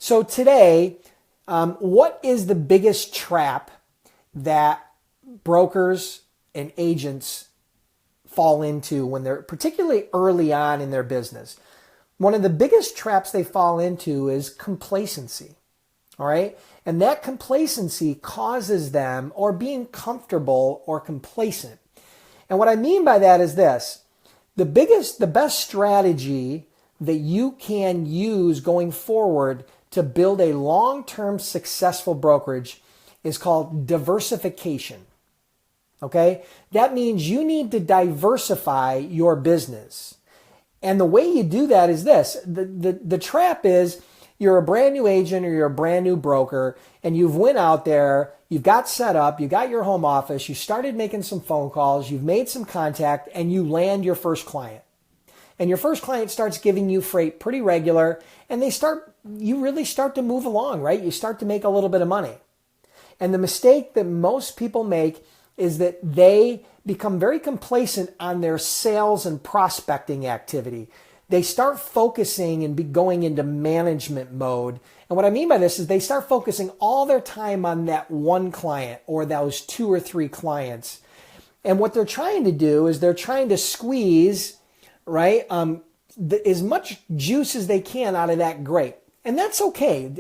So today, what is the biggest trap that brokers and agents fall into when they're particularly early on in their business? One of the biggest traps they fall into is complacency. All right. And that complacency causes them, or being comfortable or complacent. And what I mean by that is this: the best strategy that you can use going forward to build a long-term successful brokerage is called diversification. Okay. That means you need to diversify your business. And the way you do that is this. The trap is, you're a brand new agent or you're a brand new broker, and you've went out there, you've got set up, you got your home office, you started making some phone calls, you've made some contact, and you land your first client. And your first client starts giving you freight pretty regular, and you really start to move along, right? You start to make a little bit of money. And the mistake that most people make is that they become very complacent on their sales and prospecting activity. They start focusing and going into management mode. And what I mean by this is they start focusing all their time on that one client or those 2 or 3 clients. And what they're trying to do is they're trying to squeeze, right, as much juice as they can out of that grape. And that's okay.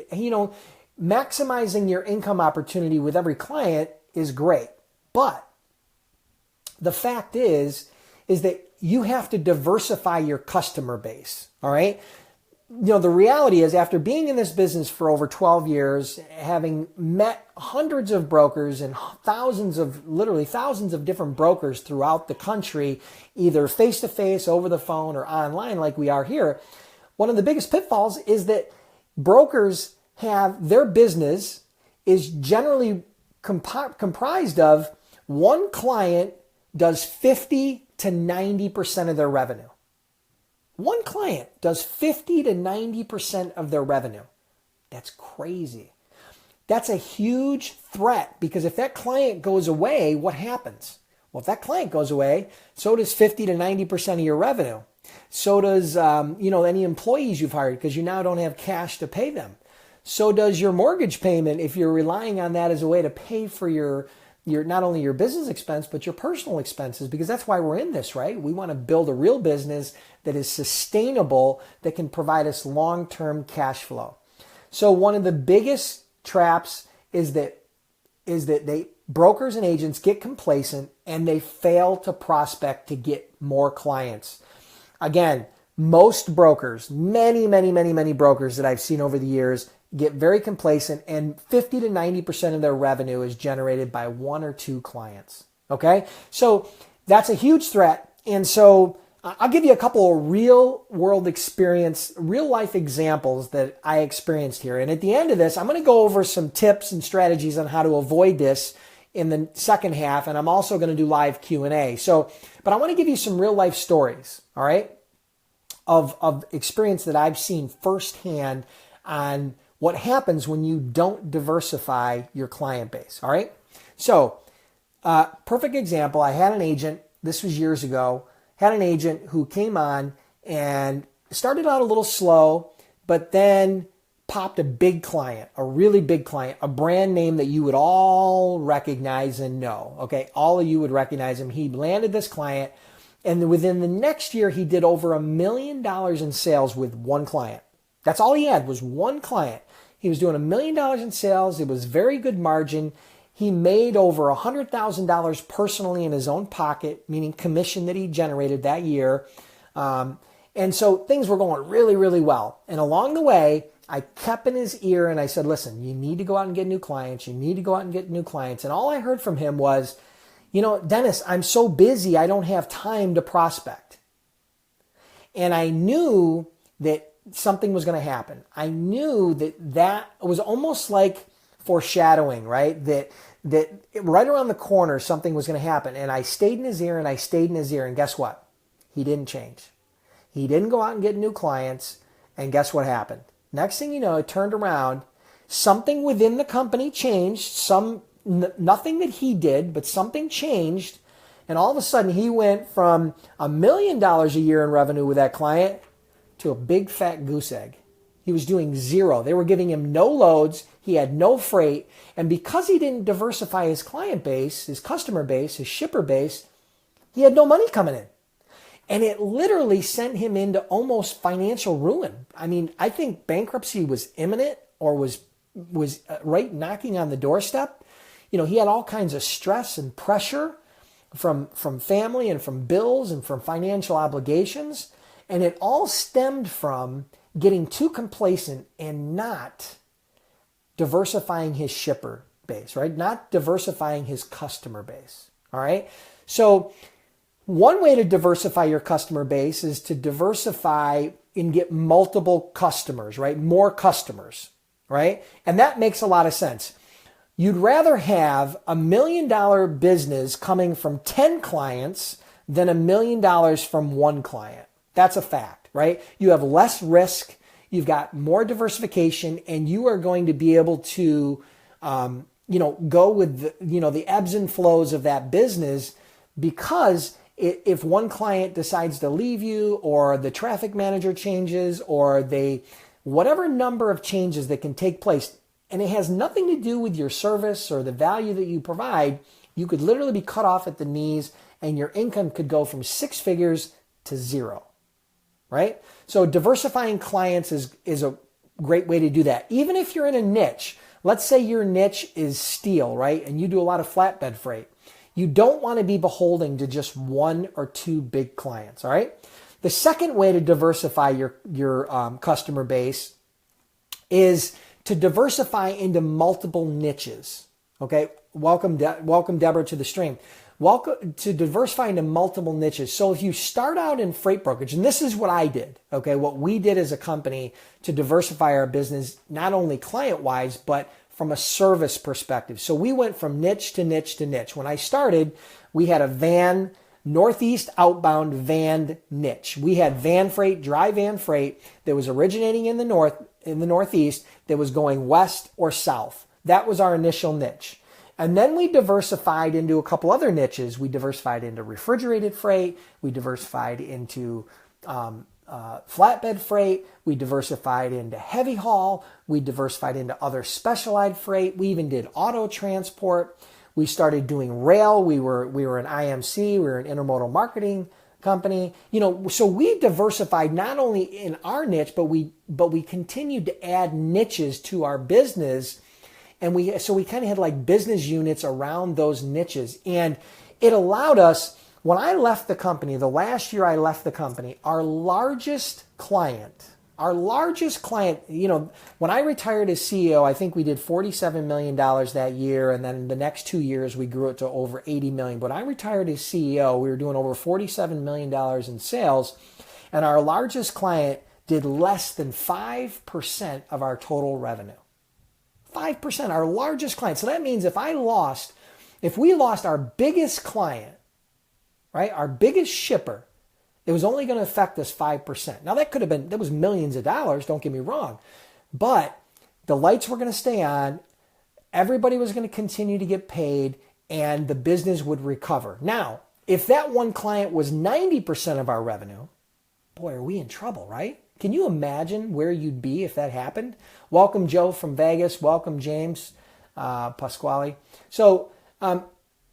Maximizing your income opportunity with every client is great. But the fact is that you have to diversify your customer base. All right. The reality is, after being in this business for over 12 years, having met hundreds of brokers and literally thousands of different brokers throughout the country, either face-to-face, over the phone, or online like we are here, one of the biggest pitfalls is that brokers have their business is generally comprised of one client does 50 to 90% of their revenue. One client does 50 to 90% of their revenue. That's crazy. That's a huge threat, because if that client goes away, what happens? Well, if that client goes away, so does 50 to 90% of your revenue. So does any employees you've hired, because you now don't have cash to pay them. So does your mortgage payment, if you're relying on that as a way to pay for your not only your business expense, but your personal expenses, because that's why we're in this, right? We want to build a real business that is sustainable, that can provide us long-term cash flow. So one of the biggest traps is that brokers and agents get complacent and they fail to prospect to get more clients. Again, most brokers, many brokers that I've seen over the years, get very complacent, and 50 to 90% of their revenue is generated by 1 or 2 clients. Okay? So that's a huge threat. And so I'll give you a couple of real world experience, real life examples that I experienced here. And at the end of this, I'm going to go over some tips and strategies on how to avoid this in the second half. And I'm also going to do live Q&A. But I want to give you some real life stories, all right, of experience that I've seen firsthand on what happens when you don't diversify your client base. All right. So perfect example. I had an agent, this was years ago, had an agent who came on and started out a little slow, but then popped a big client, a really big client, a brand name that you would all recognize and know. Okay. All of you would recognize him. He landed this client, and within the next year, he did over $1 million in sales with one client. That's all he had, was one client. He was doing $1 million in sales. It was very good margin. He made over $100,000 personally in his own pocket, meaning commission that he generated that year. And so things were going really, really well. And along the way, I kept in his ear and I said, listen, you need to go out and get new clients. You need to go out and get new clients. And all I heard from him was, Dennis, I'm so busy, I don't have time to prospect. And I knew that something was going to happen. I knew that was almost like foreshadowing, right? That right around the corner, something was going to happen. And I stayed in his ear and I stayed in his ear. And guess what? He didn't change. He didn't go out and get new clients. And guess what happened? Next thing you know, it turned around. Something within the company changed. Nothing that he did, but something changed. And all of a sudden, he went from $1 million a year in revenue with that client to a big fat goose egg. He was doing zero. They were giving him no loads. He had no freight. And because he didn't diversify his client base, his customer base, his shipper base, he had no money coming in. And it literally sent him into almost financial ruin. I mean, I think bankruptcy was imminent or was right knocking on the doorstep. You know, he had all kinds of stress and pressure from family and from bills and from financial obligations. And it all stemmed from getting too complacent and not diversifying his shipper base, right? Not diversifying his customer base, all right? So one way to diversify your customer base is to diversify and get multiple customers, right? More customers, right? And that makes a lot of sense. You'd rather have $1 million business coming from 10 clients than $1 million from one client. That's a fact, right? You have less risk, you've got more diversification, and you are going to be able to, go with the ebbs and flows of that business, because if one client decides to leave you, or the traffic manager changes, or whatever number of changes that can take place, and it has nothing to do with your service or the value that you provide, you could literally be cut off at the knees, and your income could go from 6 figures to 0. Right? So diversifying clients is a great way to do that. Even if you're in a niche, let's say your niche is steel, right? And you do a lot of flatbed freight. You don't want to be beholden to just 1 or 2 big clients, all right? The second way to diversify your customer base is to diversify into multiple niches, okay? Welcome, Deborah, to the stream. Welcome to diversify into multiple niches. So if you start out in freight brokerage, and this is what I did, okay, what we did as a company to diversify our business, not only client-wise, but from a service perspective. So we went from niche to niche to niche. When I started, we had a van, Northeast outbound van niche. We had van freight, dry van freight that was originating in the Northeast that was going west or south. That was our initial niche. And then we diversified into a couple other niches. We diversified into refrigerated freight. We diversified into flatbed freight. We diversified into heavy haul. We diversified into other specialized freight. We even did auto transport. We started doing rail. We were an IMC. We were an intermodal marketing company. So we diversified not only in our niche, but we continued to add niches to our business. And we kind of had like business units around those niches. And it allowed us, when I left the company, the last year I left the company, our largest client, when I retired as CEO, I think we did $47 million that year. And then the next 2 years, we grew it to over 80 million. But when I retired as CEO, we were doing over $47 million in sales. And our largest client did less than 5% of our total revenue. 5%, our largest client. So that means if we lost our biggest client, right, our biggest shipper, it was only going to affect us 5%. Now that was millions of dollars, don't get me wrong, but the lights were going to stay on, everybody was going to continue to get paid, and the business would recover. Now, if that one client was 90% of our revenue, boy, are we in trouble, right? Can you imagine where you'd be if that happened? Welcome, Joe from Vegas. Welcome, James Pasquale. So I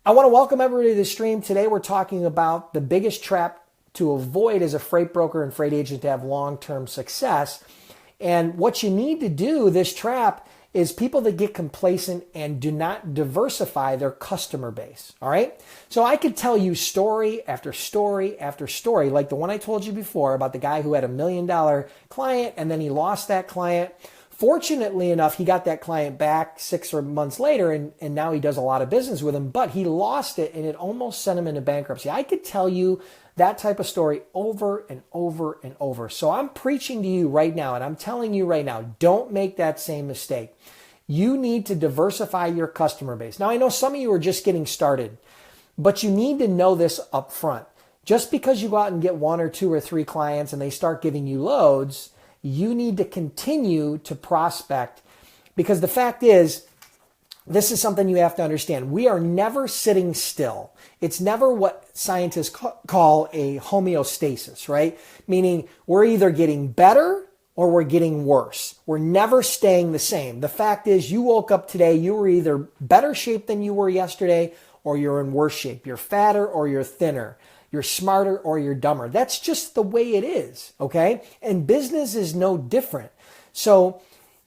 want to welcome everybody to the stream. Today we're talking about the biggest trap to avoid as a freight broker and freight agent to have long-term success. And what you need to do, this trap, is people that get complacent and do not diversify their customer base, all right? So I could tell you story after story after story, like the one I told you before about the guy who had $1 million client and then he lost that client. Fortunately enough, he got that client back 6 months later, and now he does a lot of business with him, but he lost it and it almost sent him into bankruptcy. I could tell you that type of story over and over and over. So I'm preaching to you right now, and I'm telling you right now, don't make that same mistake. You need to diversify your customer base. Now, I know some of you are just getting started, but you need to know this up front. Just because you go out and get 1 or 2 or 3 clients and they start giving you loads, you need to continue to prospect, because the fact is, this is something you have to understand. We are never sitting still. It's never what scientists call a homeostasis, right? Meaning we're either getting better or we're getting worse. We're never staying the same. The fact is, you woke up today, you were either better shape than you were yesterday, or you're in worse shape. You're fatter or you're thinner. You're smarter or you're dumber. That's just the way it is, okay? And business is no different. So,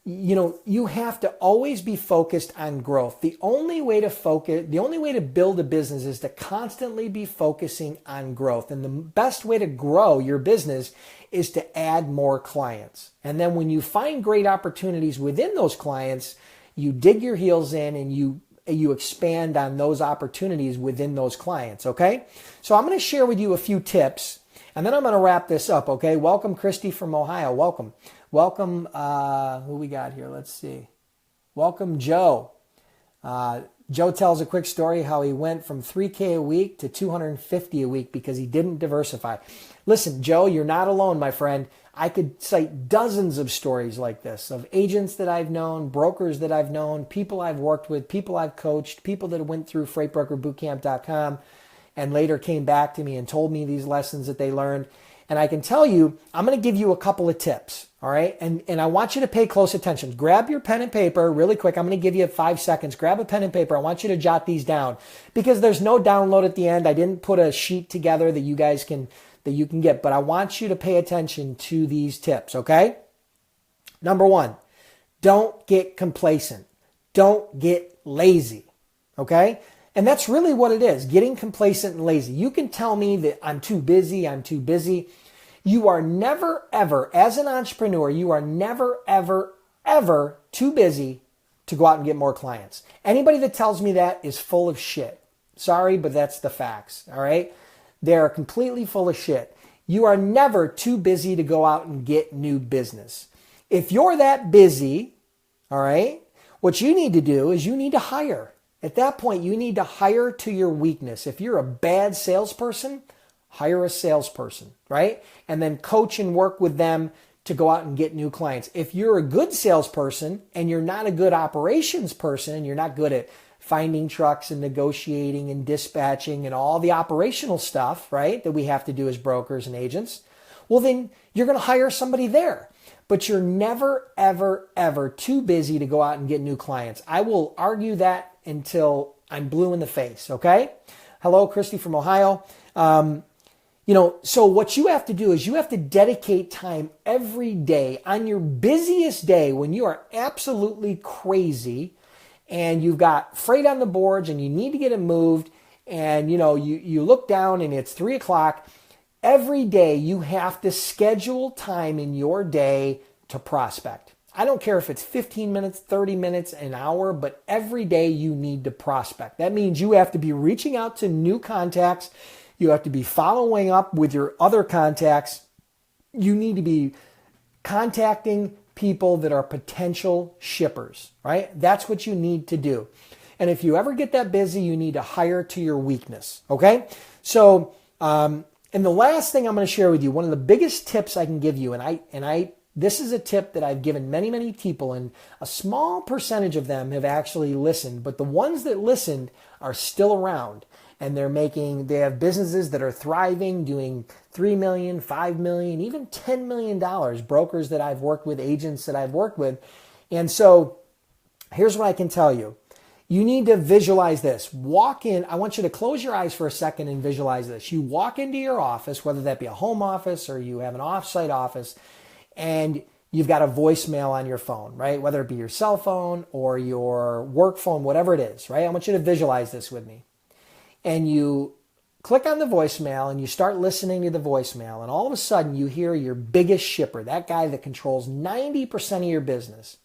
you have to always be focused on growth. The only way to build a business is to constantly be focusing on growth. And the best way to grow your business is to add more clients. And then when you find great opportunities within those clients, you dig your heels in and you expand on those opportunities within those clients, okay? So I'm going to share with you a few tips, and then I'm going to wrap this up, okay? Welcome, Christy from Ohio. Welcome. Welcome, who we got here? Let's see. Welcome, Joe. Joe tells a quick story how he went from $3K a week to $250 a week because he didn't diversify. Listen, Joe, you're not alone, my friend. I could cite dozens of stories like this of agents that I've known, brokers that I've known, people I've worked with, people I've coached, people that went through freightbrokerbootcamp.com and later came back to me and told me these lessons that they learned. And I can tell you, I'm going to give you a couple of tips, all right? And I want you to pay close attention. Grab your pen and paper really quick. I'm going to give you 5 seconds. Grab a pen and paper. I want you to jot these down because there's no download at the end. I didn't put a sheet together that you can get, but I want you to pay attention to these tips, okay? Number 1, don't get complacent. Don't get lazy, okay? And that's really what it is, getting complacent and lazy. You can tell me that I'm too busy. You are never, ever, as an entrepreneur, you are never, ever, ever too busy to go out and get more clients. Anybody that tells me that is full of shit. Sorry, but that's the facts, all right? They're completely full of shit. You are never too busy to go out and get new business. If you're that busy, all right, what you need to do is you need to hire. At that point, you need to hire to your weakness. If you're a bad salesperson, hire a salesperson, right? And then coach and work with them to go out and get new clients. If you're a good salesperson and you're not a good operations person, you're not good at finding trucks and negotiating and dispatching and all the operational stuff, right, that we have to do as brokers and agents, well, then you're going to hire somebody there. But you're never, ever, ever too busy to go out and get new clients. I will argue that until I'm blue in the face, okay? Hello, Christy from Ohio. So what you have to do is you have to dedicate time every day on your busiest day when you are absolutely crazy and you've got freight on the boards and you need to get it moved and, you look down and it's 3 o'clock. Every day you have to schedule time in your day to prospect. I don't care if it's 15 minutes, 30 minutes, an hour, but every day you need to prospect. That means you have to be reaching out to new contacts. You have to be following up with your other contacts. You need to be contacting people that are potential shippers, right? That's what you need to do. And if you ever get that busy, you need to hire to your weakness, okay? So, and the last thing I'm going to share with you, one of the biggest tips I can give you, this is a tip that I've given many, many people, and a small percentage of them have actually listened, but the ones that listened are still around, and they have businesses that are thriving, doing $3 million, $5 million, even $10 million, brokers that I've worked with, agents that I've worked with. And so here's what I can tell you. You need to visualize this. Walk in. I want you to close your eyes for a second and visualize this. You walk into your office, whether that be a home office or you have an off-site office, and you've got a voicemail on your phone, right? Whether it be your cell phone or your work phone, whatever it is, right? I want you to visualize this with me. And you click on the voicemail and you start listening to the voicemail, and all of a sudden you hear your biggest shipper, that guy that controls 90% of your business.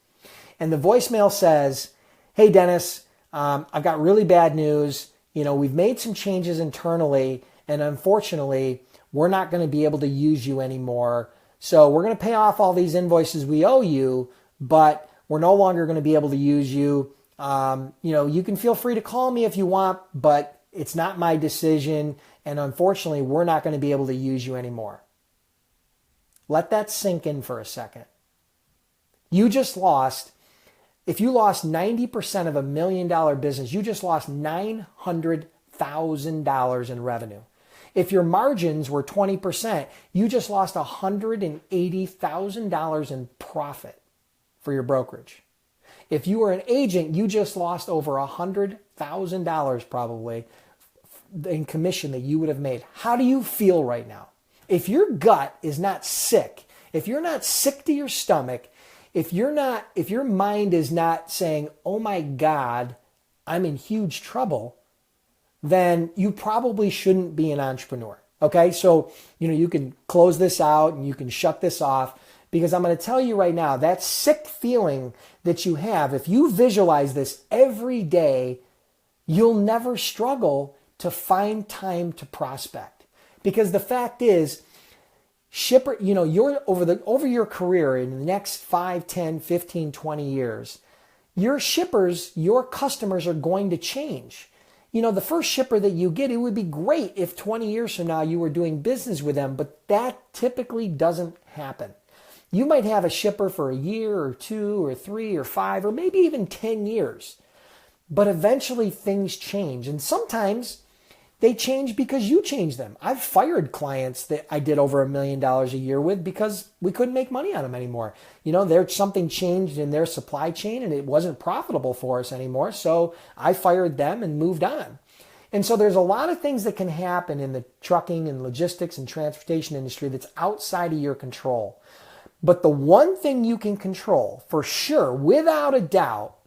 And the voicemail says, "Hey, Dennis, I've got really bad news. We've made some changes internally, and unfortunately, we're not going to be able to use you anymore. So we're going to pay off all these invoices we owe you, but we're no longer going to be able to use you. You can feel free to call me if you want, but it's not my decision. And unfortunately, we're not going to be able to use you anymore." Let that sink in for a second. If you lost 90% of $1 million business, you just lost $900,000 in revenue. If your margins were 20%, you just lost $180,000 in profit for your brokerage. If you were an agent, you just lost over $100,000 probably in commission that you would have made. How do you feel right now? If your gut is not sick, if you're not sick to your stomach, if your mind is not saying, oh my God, I'm in huge trouble, then you probably shouldn't be an entrepreneur. Okay, so you can close this out and you can shut this off, because I'm going to tell you right now, that sick feeling that you have, if you visualize this every day, you'll never struggle to find time to prospect. Because the fact is, shipper, you're over your career in the next 5, 10, 15, 20 years, your shippers, your customers are going to change. The first shipper that you get, it would be great if 20 years from now you were doing business with them, but that typically doesn't happen. You might have a shipper for a year or 2 or 3 or 5 or maybe even 10 years. But eventually things change. And sometimes they change because you change them. I've fired clients that I did over $1 million a year with because we couldn't make money on them anymore. There's something changed in their supply chain and it wasn't profitable for us anymore. So I fired them and moved on. And so there's a lot of things that can happen in the trucking and logistics and transportation industry that's outside of your control. But the one thing you can control for sure, without a doubt,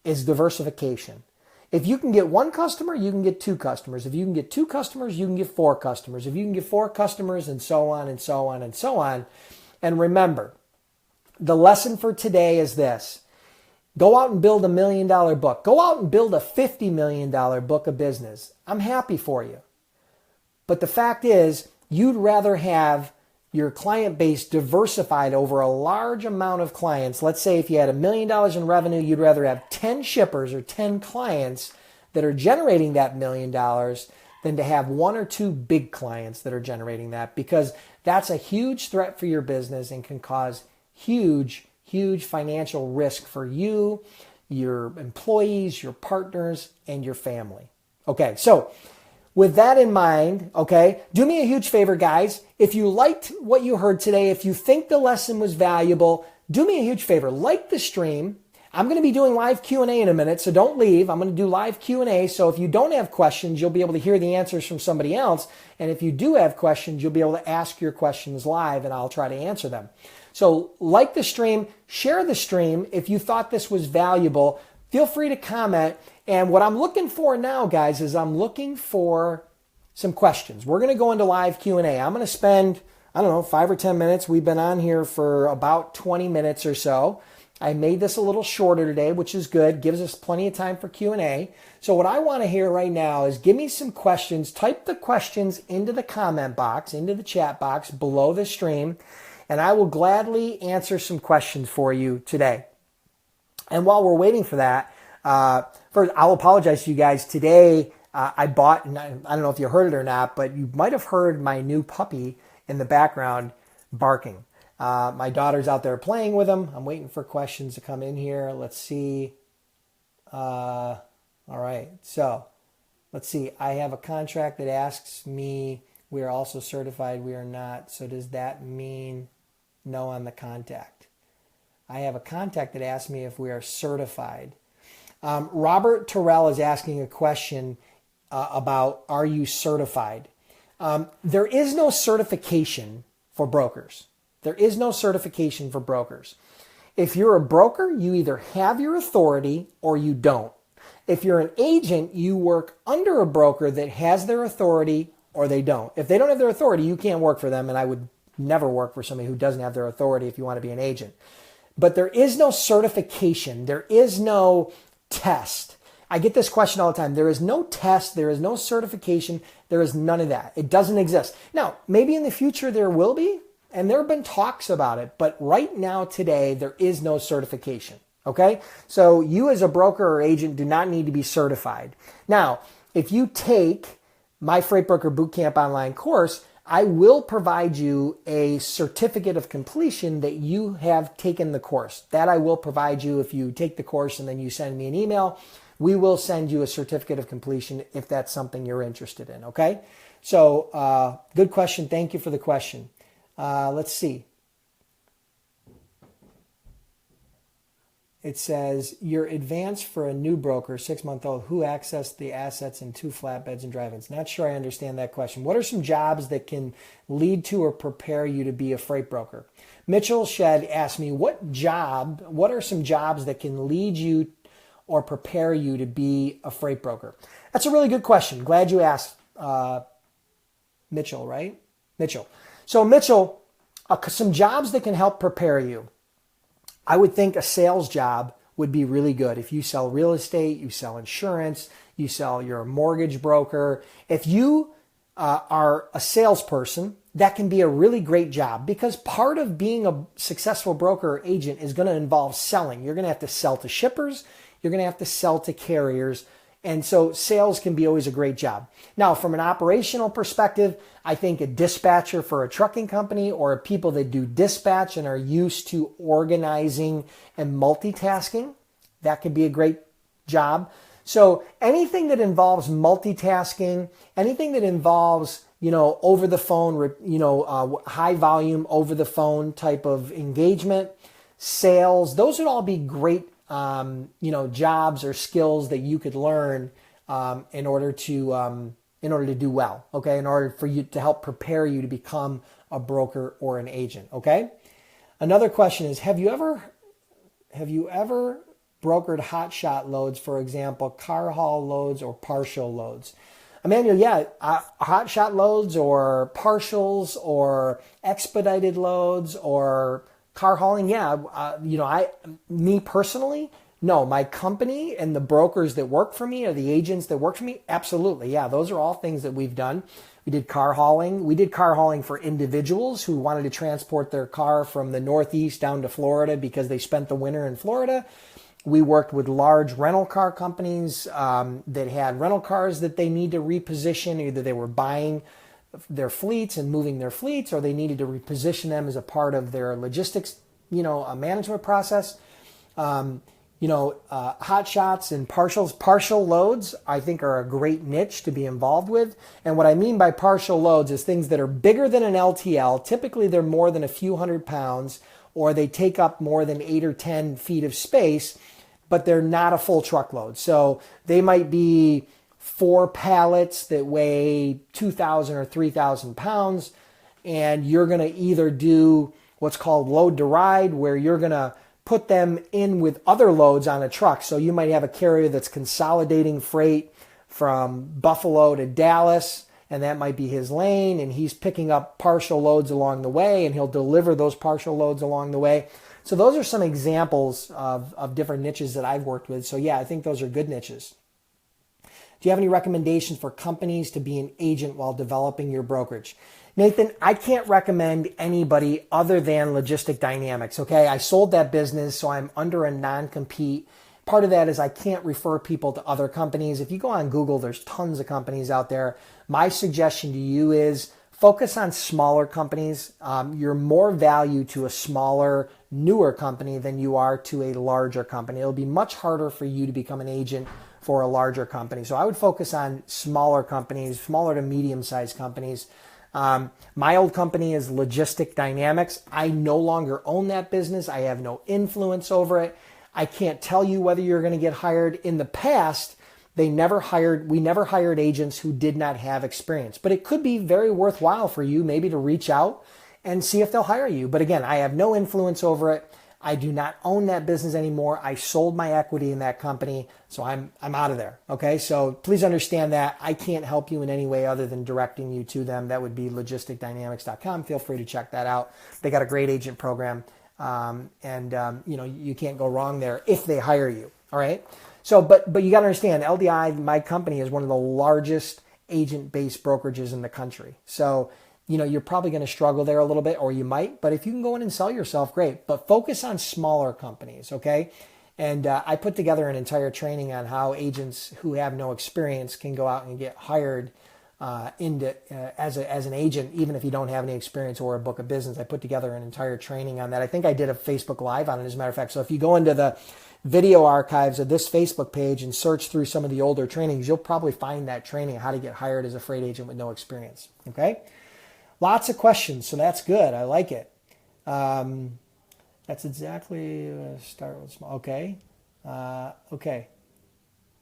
is diversification. If you can get 1 customer, you can get 2 customers. If you can get 2 customers, you can get 4 customers. If you can get 4 customers, and so on and so on and so on. And remember, the lesson for today is this. Go out and build $1 million book. Go out and build a $50 million book of business. I'm happy for you. But the fact is, you'd rather have your client base diversified over a large amount of clients. Let's say if you had $1 million in revenue, you'd rather have 10 shippers or 10 clients that are generating that $1 million than to have 1 or 2 big clients that are generating that, because that's a huge threat for your business and can cause huge financial risk for you, your employees, your partners, and your family. Okay, so with that in mind, okay, do me a huge favor, guys. If you liked what you heard today, if you think the lesson was valuable, do me a huge favor. Like the stream. I'm going to be doing live Q&A in a minute, so don't leave. I'm going to do live Q&A, so if you don't have questions, you'll be able to hear the answers from somebody else. And if you do have questions, you'll be able to ask your questions live, and I'll try to answer them. So like the stream, share the stream. If you thought this was valuable, feel free to comment. And what I'm looking for now, guys, is I'm looking for some questions. We're going to go into live Q&A. I'm going to spend, 5 or 10 minutes. We've been on here for about 20 minutes or so. I made this a little shorter today, which is good. Gives us plenty of time for Q&A. So what I want to hear right now is give me some questions. Type the questions into the comment box, into the chat box below the stream, and I will gladly answer some questions for you today. And while we're waiting for that, first, I'll apologize to you guys. Today, I bought, and I don't know if you heard it or not, but you might have heard my new puppy in the background barking. My daughter's out there playing with him. I'm waiting for questions to come in here. Let's see. All right. So let's see. I have a contract that asks me, we are also certified. We are not. So does that mean no on the contact? I have a contact that asks me if we are certified. Robert Terrell is asking a question about, are you certified? There is no certification for brokers. There is no certification for brokers. If you're a broker, you either have your authority or you don't. If you're an agent, you work under a broker that has their authority or they don't. If they don't have their authority, you can't work for them, and I would never work for somebody who doesn't have their authority if you want to be an agent. But there is no certification. There is no test. I get this question all the time. There is no test. There is no certification. There is none of that. It doesn't exist. Now, maybe in the future there will be, and there have been talks about it, but right now, today, there is no certification. Okay? So you as a broker or agent do not need to be certified. Now, if you take my Freight Broker Bootcamp online course, I will provide you a certificate of completion that you have taken the course. That I will provide you if you take the course and then you send me an email we will send you a certificate of completion if that's something you're interested in, okay? So good question. Thank you for the question. Let's see. It says, your advance for a new broker, 6-month-old, who accessed the assets in 2 flatbeds and drive-ins. Not sure I understand that question. What are some jobs that can lead to or prepare you to be a freight broker? Mitchell Shed asked me, what are some jobs that can lead you or prepare you to be a freight broker? That's a really good question. Glad you asked, Mitchell, right? Mitchell. So Mitchell, some jobs that can help prepare you. I would think a sales job would be really good. If you sell real estate, you sell insurance, you're a mortgage broker. If you are a salesperson, that can be a really great job, because part of being a successful broker or agent is going to involve selling. You're going to have to sell to shippers. You're going to have to sell to carriers. And so sales can be always a great job. Now, from an operational perspective, I think a dispatcher for a trucking company, or people that do dispatch and are used to organizing and multitasking, that could be a great job. So anything that involves multitasking, anything that involves, over the phone, high volume over the phone type of engagement, sales, those would all be great jobs or skills that you could learn in order to do well, okay? In order for you to help prepare you to become a broker or an agent, okay? Another question is, have you ever brokered hotshot loads, for example, car haul loads or partial loads? Emmanuel, yeah, hotshot loads or partials or expedited loads or car hauling, yeah. Me personally, no. My company and the brokers that work for me, or the agents that work for me, absolutely, yeah. Those are all things that we've done. We did car hauling. We did car hauling for individuals who wanted to transport their car from the Northeast down to Florida because they spent the winter in Florida. We worked with large rental car companies that had rental cars that they need to reposition. Either they were buying their fleets and moving their fleets, or they needed to reposition them as a part of their logistics, management process. Hot shots and partial loads, I think, are a great niche to be involved with. And what I mean by partial loads is things that are bigger than an LTL. Typically, they're more than a few hundred pounds, or they take up more than 8 or 10 feet of space, but they're not a full truckload. So they might be 4 pallets that weigh 2,000 or 3,000 pounds, and you're going to either do what's called load to ride, where you're going to put them in with other loads on a truck. So you might have a carrier that's consolidating freight from Buffalo to Dallas, and that might be his lane, and he's picking up partial loads along the way, and he'll deliver those partial loads along the way. So those are some examples of different niches that I've worked with. So yeah, I think those are good niches. Do you have any recommendations for companies to be an agent while developing your brokerage? Nathan, I can't recommend anybody other than Logistic Dynamics, okay? I sold that business, so I'm under a non-compete. Part of that is I can't refer people to other companies. If you go on Google, there's tons of companies out there. My suggestion to you is focus on smaller companies. You're more value to a smaller, newer company than you are to a larger company. It'll be much harder for you to become an agent for a larger company. So I would focus on smaller companies, smaller to medium-sized companies. My old company is Logistic Dynamics. I no longer own that business. I have no influence over it. I can't tell you whether you're going to get hired. In the past, we never hired agents who did not have experience. But it could be very worthwhile for you maybe to reach out and see if they'll hire you. But again, I have no influence over it. I do not own that business anymore. I sold my equity in that company, so I'm out of there. Okay, so please understand that I can't help you in any way other than directing you to them. That would be logisticdynamics.com. Feel free to check that out. They got a great agent program, you can't go wrong there if they hire you. All right. So, but you got to understand, LDI, my company, is one of the largest agent-based brokerages in the country. So, you're probably going to struggle there a little bit, or you might, but if you can go in and sell yourself, great. But focus on smaller companies, okay? And I put together an entire training on how agents who have no experience can go out and get hired as an agent, even if you don't have any experience or a book of business. I put together an entire training on that. I think I did a Facebook Live on it, as a matter of fact. So if you go into video archives of this Facebook page and search through some of the older trainings, you'll probably find that training, how to get hired as a freight agent with no experience. Okay? Lots of questions, so that's good. I like it. That's exactly, start with small. Okay. Okay.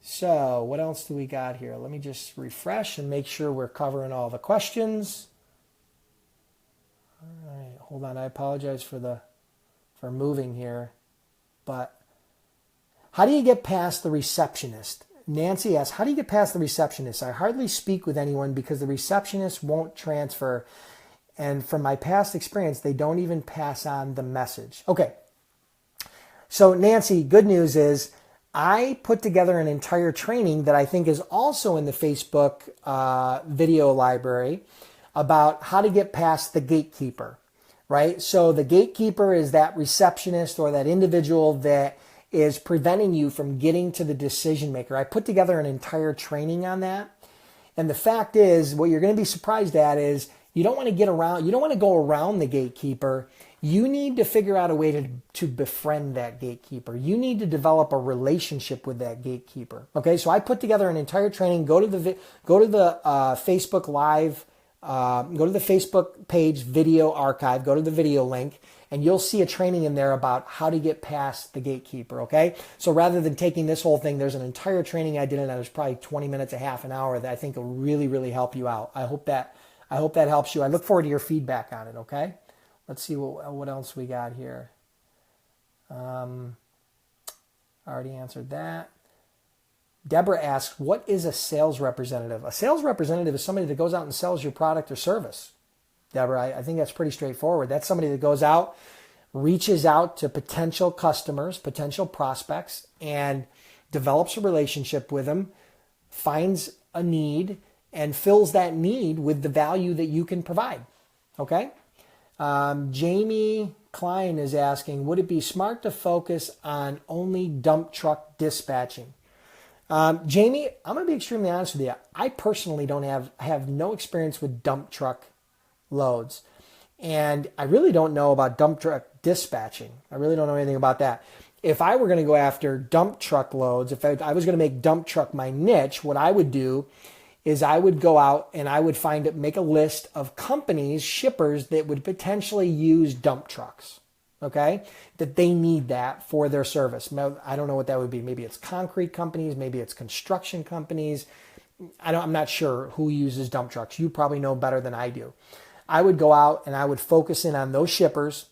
So what else do we got here? Let me just refresh and make sure we're covering all the questions. All right, hold on. I apologize for moving here, but how do you get past the receptionist? Nancy asks, how do you get past the receptionist? I hardly speak with anyone because the receptionist won't transfer. And from my past experience, they don't even pass on the message. Okay. So Nancy, good news is I put together an entire training that I think is also in the Facebook video library about how to get past the gatekeeper, right? So the gatekeeper is that receptionist or that individual that is preventing you from getting to the decision maker. I put together an entire training on that. And the fact is, what you're going to be surprised at is you don't want to go around the gatekeeper. You need to figure out a way to befriend that gatekeeper. You need to develop a relationship with that gatekeeper. Okay, so I put together an entire training. Go to the Facebook Live, go to the Facebook page video archive, go to the video link, and you'll see a training in there about how to get past the gatekeeper. Okay, so rather than taking this whole thing, there's an entire training I did, and it was probably 20 minutes, a half an hour, that I think will really, really help you out. I hope that helps you. I look forward to your feedback on it. Okay. Let's see what else we got here. I already answered that. Deborah asks, what is a sales representative? A sales representative is somebody that goes out and sells your product or service. Deborah, I think that's pretty straightforward. That's somebody that goes out, reaches out to potential customers, potential prospects, and develops a relationship with them, finds a need, and fills that need with the value that you can provide. Okay? Jamie Klein is asking, would it be smart to focus on only dump truck dispatching? Jamie, I'm going to be extremely honest with you. I personally have no experience with dump truck loads. And I really don't know about dump truck dispatching. I really don't know anything about that. If I were going to go after dump truck loads, if I was going to make dump truck my niche, what I would do is I would go out and I would make a list of companies, shippers that would potentially use dump trucks, okay? That they need that for their service. I don't know what that would be. Maybe it's concrete companies, maybe it's construction companies. I'm not sure who uses dump trucks. You probably know better than I do. I would go out and I would focus in on those shippers.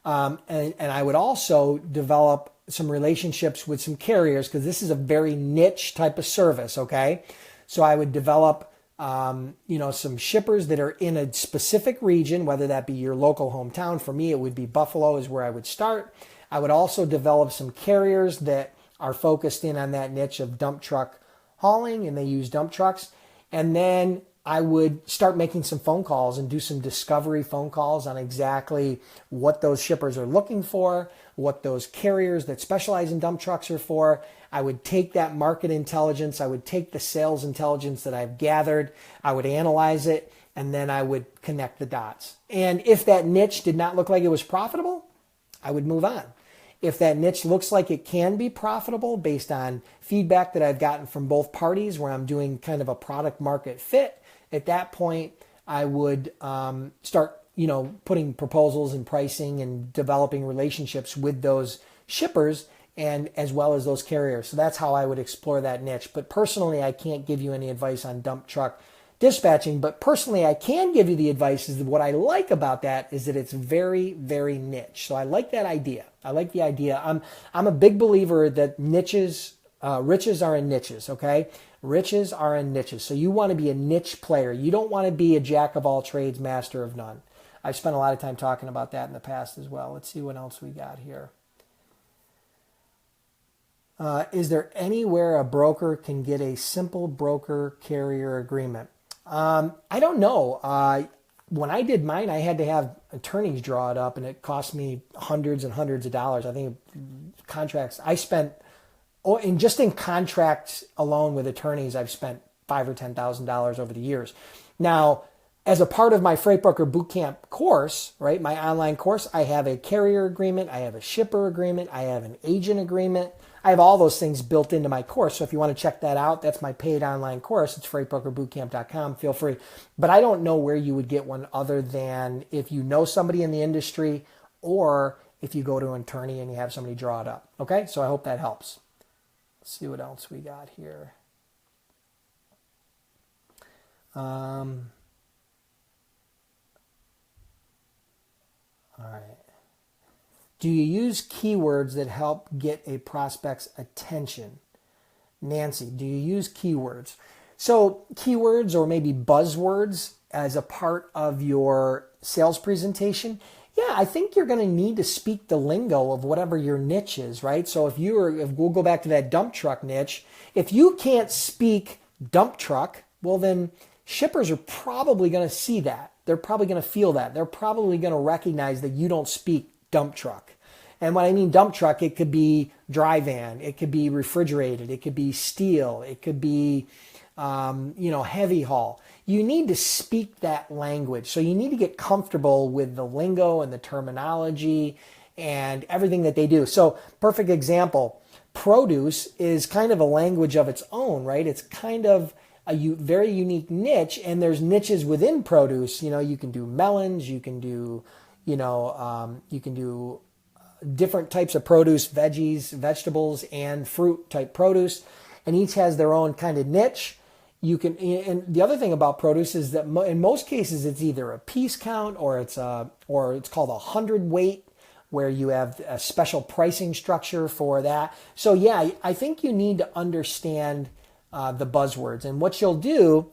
And I would also develop some relationships with some carriers because this is a very niche type of service, okay? So I would develop, some shippers that are in a specific region, whether that be your local hometown. For me, it would be Buffalo is where I would start. I would also develop some carriers that are focused in on that niche of dump truck hauling, and they use dump trucks. And then I would start making some phone calls and do some discovery phone calls on exactly what those shippers are looking for, what those carriers that specialize in dump trucks are for. I would take that market intelligence, I would take the sales intelligence that I've gathered, I would analyze it, and then I would connect the dots. And if that niche did not look like it was profitable, I would move on. If that niche looks like it can be profitable based on feedback that I've gotten from both parties where I'm doing kind of a product market fit, at that point, I would start, putting proposals and pricing and developing relationships with those shippers and as well as those carriers. So that's how I would explore that niche. But personally, I can't give you any advice on dump truck dispatching. But personally, I can give you the advice is that what I like about that is that it's very, very niche. So I like that idea. I like the idea. I'm a big believer that riches are in niches, okay? Riches are in niches. So you want to be a niche player. You don't want to be a jack of all trades, master of none. I've spent a lot of time talking about that in the past as well. Let's see what else we got here. Is there anywhere a broker can get a simple broker carrier agreement? I don't know. When I did mine, I had to have attorneys draw it up, and it cost me hundreds and hundreds of dollars. I think contracts I spent. In contracts alone with attorneys, I've spent $5,000 or $10,000 over the years. Now, as a part of my Freight Broker Bootcamp course, right, my online course, I have a carrier agreement, I have a shipper agreement, I have an agent agreement. I have all those things built into my course. So if you want to check that out, that's my paid online course. It's freightbrokerbootcamp.com. Feel free. But I don't know where you would get one other than if you know somebody in the industry or if you go to an attorney and you have somebody draw it up. Okay, so I hope that helps. Let's see what else we got here. All right. Do you use keywords that help get a prospect's attention? Nancy, do you use keywords? So keywords or maybe buzzwords as a part of your sales presentation? Yeah, I think you're going to need to speak the lingo of whatever your niche is, right? So if we'll go back to that dump truck niche, if you can't speak dump truck, well then shippers are probably going to see that. They're probably going to feel that. They're probably going to recognize that you don't speak dump truck. And when I mean dump truck, it could be dry van, it could be refrigerated, it could be steel, it could be, heavy haul. You need to speak that language. So you need to get comfortable with the lingo and the terminology and everything that they do. So perfect example, produce is kind of a language of its own, right? It's kind of a very unique niche, and there's niches within produce. You can do melons, you can do, different types of produce, veggies, vegetables, and fruit type produce, and each has their own kind of niche. And the other thing about produce is that in most cases it's either a piece count or it's called a hundredweight, where you have a special pricing structure for that. So yeah, I think you need to understand the buzzwords, and what you'll do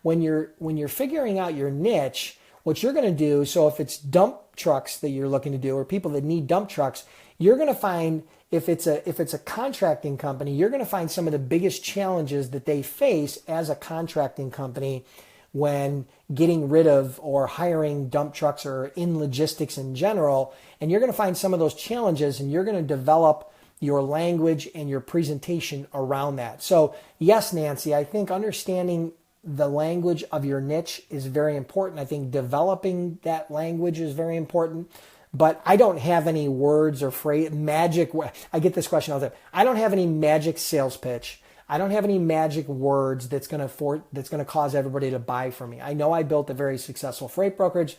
when you're figuring out your niche, what you're going to do. So if it's dump trucks that you're looking to do, or people that need dump trucks, you're going to find, if it's a contracting company, you're going to find some of the biggest challenges that they face as a contracting company when getting rid of or hiring dump trucks or in logistics in general. And you're going to find some of those challenges, and you're going to develop your language and your presentation around that. So yes, Nancy, I think understanding the language of your niche is very important. I think developing that language is very important. But I don't have any words or magic. I get this question all the time. I don't have any magic sales pitch. I don't have any magic words that's going to cause everybody to buy from me. I know I built a very successful freight brokerage,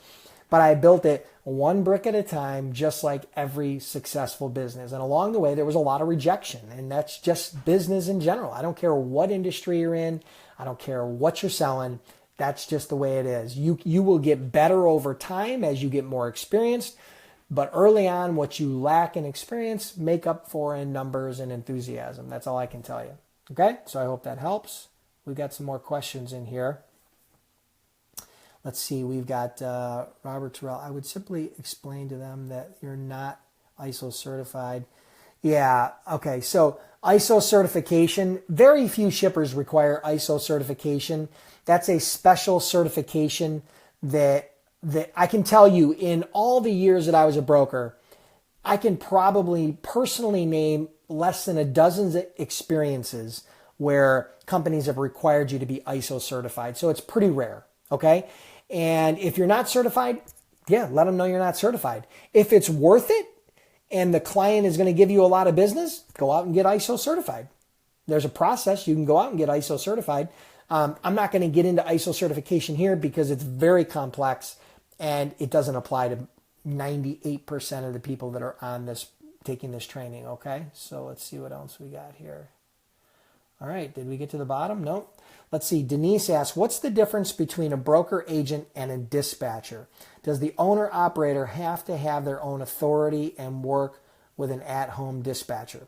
but I built it one brick at a time, just like every successful business. And along the way, there was a lot of rejection, and that's just business in general. I don't care what industry you're in. I don't care what you're selling. That's just the way it is. You will get better over time as you get more experienced. But early on, what you lack in experience, make up for in numbers and enthusiasm. That's all I can tell you. Okay, so I hope that helps. We've got some more questions in here. Let's see, we've got Robert Terrell. I would simply explain to them that you're not ISO certified. Yeah, okay, so ISO certification, very few shippers require ISO certification. That's a special certification that I can tell you, in all the years that I was a broker, I can probably personally name less than a dozen experiences where companies have required you to be ISO certified. So it's pretty rare, okay? And if you're not certified, yeah, let them know you're not certified. If it's worth it and the client is going to give you a lot of business, go out and get ISO certified. There's a process. You can go out and get ISO certified. I'm not going to get into ISO certification here because it's very complex and it doesn't apply to 98% of the people that are on this, taking this training, okay? So let's see what else we got here. All right, did we get to the bottom? No. Let's see, Denise asks, what's the difference between a broker agent and a dispatcher? Does the owner-operator have to have their own authority and work with an at-home dispatcher?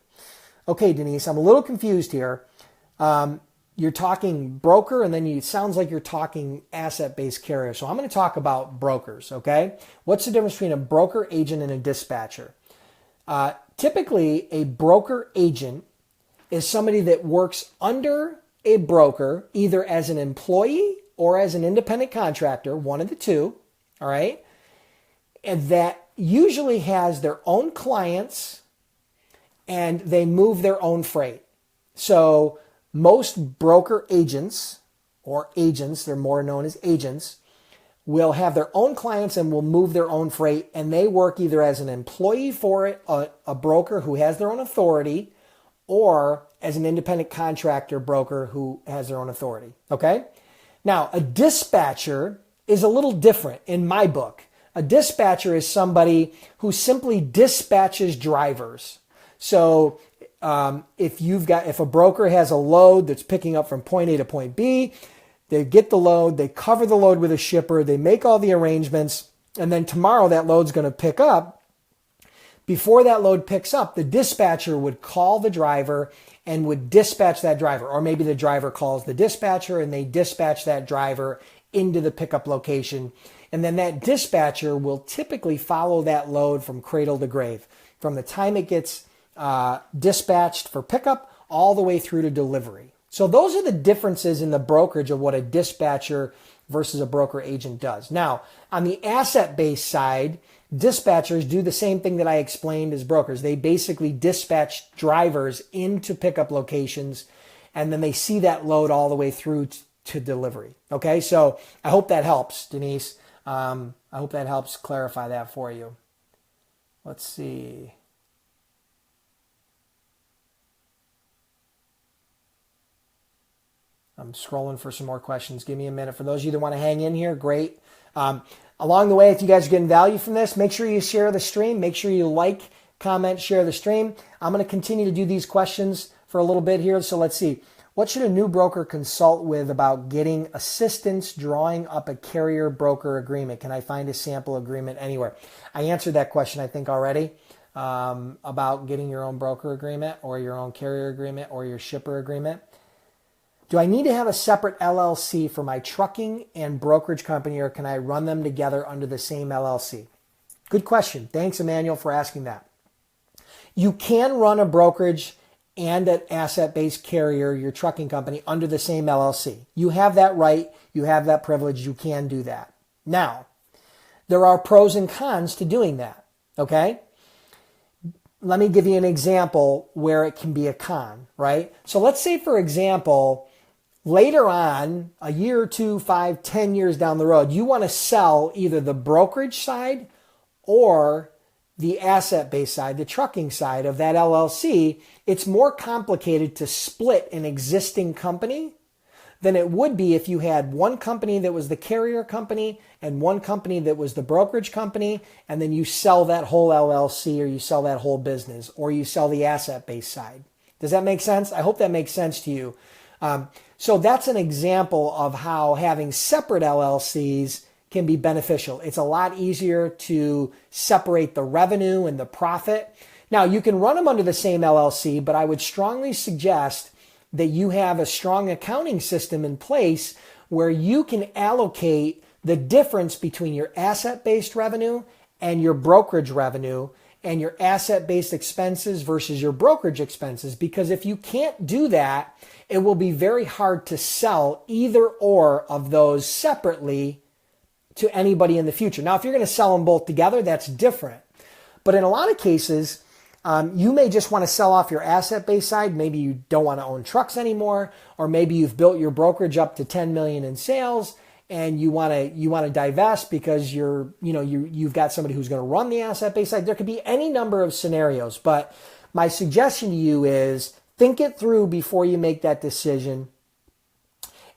Okay, Denise, I'm a little confused here. You're talking broker, and then it sounds like you're talking asset-based carrier. So I'm going to talk about brokers, okay? What's the difference between a broker agent and a dispatcher? Typically, a broker agent is somebody that works under a broker, either as an employee or as an independent contractor, one of the two, all right? And that usually has their own clients and they move their own freight. So most broker agents or agents, they're more known as agents, will have their own clients and will move their own freight, and they work either as an employee for it, a broker who has their own authority, or as an independent contractor broker who has their own authority. Okay? Now, a dispatcher is a little different in my book. A dispatcher is somebody who simply dispatches drivers. So if a broker has a load that's picking up from point A to point B, they get the load, they cover the load with a shipper, they make all the arrangements, and then tomorrow that load's going to pick up. Before that load picks up, the dispatcher would call the driver and would dispatch that driver. Or maybe the driver calls the dispatcher and they dispatch that driver into the pickup location. And then that dispatcher will typically follow that load from cradle to grave, from the time it gets dispatched for pickup all the way through to delivery. So those are the differences in the brokerage of what a dispatcher versus a broker agent does. Now, on the asset-based side, dispatchers do the same thing that I explained as brokers. They basically dispatch drivers into pickup locations, and then they see that load all the way through to delivery. Okay, so I hope that helps, Denise. I hope that helps clarify that for you. Let's see. I'm scrolling for some more questions. Give me a minute. For those of you that want to hang in here, great. Along the way, if you guys are getting value from this, make sure you share the stream. Make sure you like, comment, share the stream. I'm going to continue to do these questions for a little bit here. So let's see. What should a new broker consult with about getting assistance drawing up a carrier broker agreement? Can I find a sample agreement anywhere? I answered that question, I think, already about getting your own broker agreement or your own carrier agreement or your shipper agreement. Do I need to have a separate LLC for my trucking and brokerage company, or can I run them together under the same LLC? Good question. Thanks, Emmanuel, for asking that. You can run a brokerage and an asset-based carrier, your trucking company, under the same LLC. You have that right. You have that privilege. You can do that. Now, there are pros and cons to doing that, okay? Let me give you an example where it can be a con, right? So let's say, for example, later on, a year or 2, 5, 10 years down the road, you want to sell either the brokerage side or the asset-based side, the trucking side of that LLC. It's more complicated to split an existing company than it would be if you had one company that was the carrier company and one company that was the brokerage company, and then you sell that whole LLC, or you sell that whole business, or you sell the asset-based side. Does that make sense? I hope that makes sense to you. So that's an example of how having separate LLCs can be beneficial. It's a lot easier to separate the revenue and the profit. Now, you can run them under the same LLC, but I would strongly suggest that you have a strong accounting system in place where you can allocate the difference between your asset-based revenue and your brokerage revenue and your asset-based expenses versus your brokerage expenses. Because if you can't do that, it will be very hard to sell either or of those separately to anybody in the future. Now, if you're going to sell them both together, that's different. But in a lot of cases, you may just want to sell off your asset-based side. Maybe you don't want to own trucks anymore, or maybe you've built your brokerage up to 10 million in sales and you want to divest because you've got somebody who's going to run the asset-based side. There could be any number of scenarios, but my suggestion to you is think it through before you make that decision.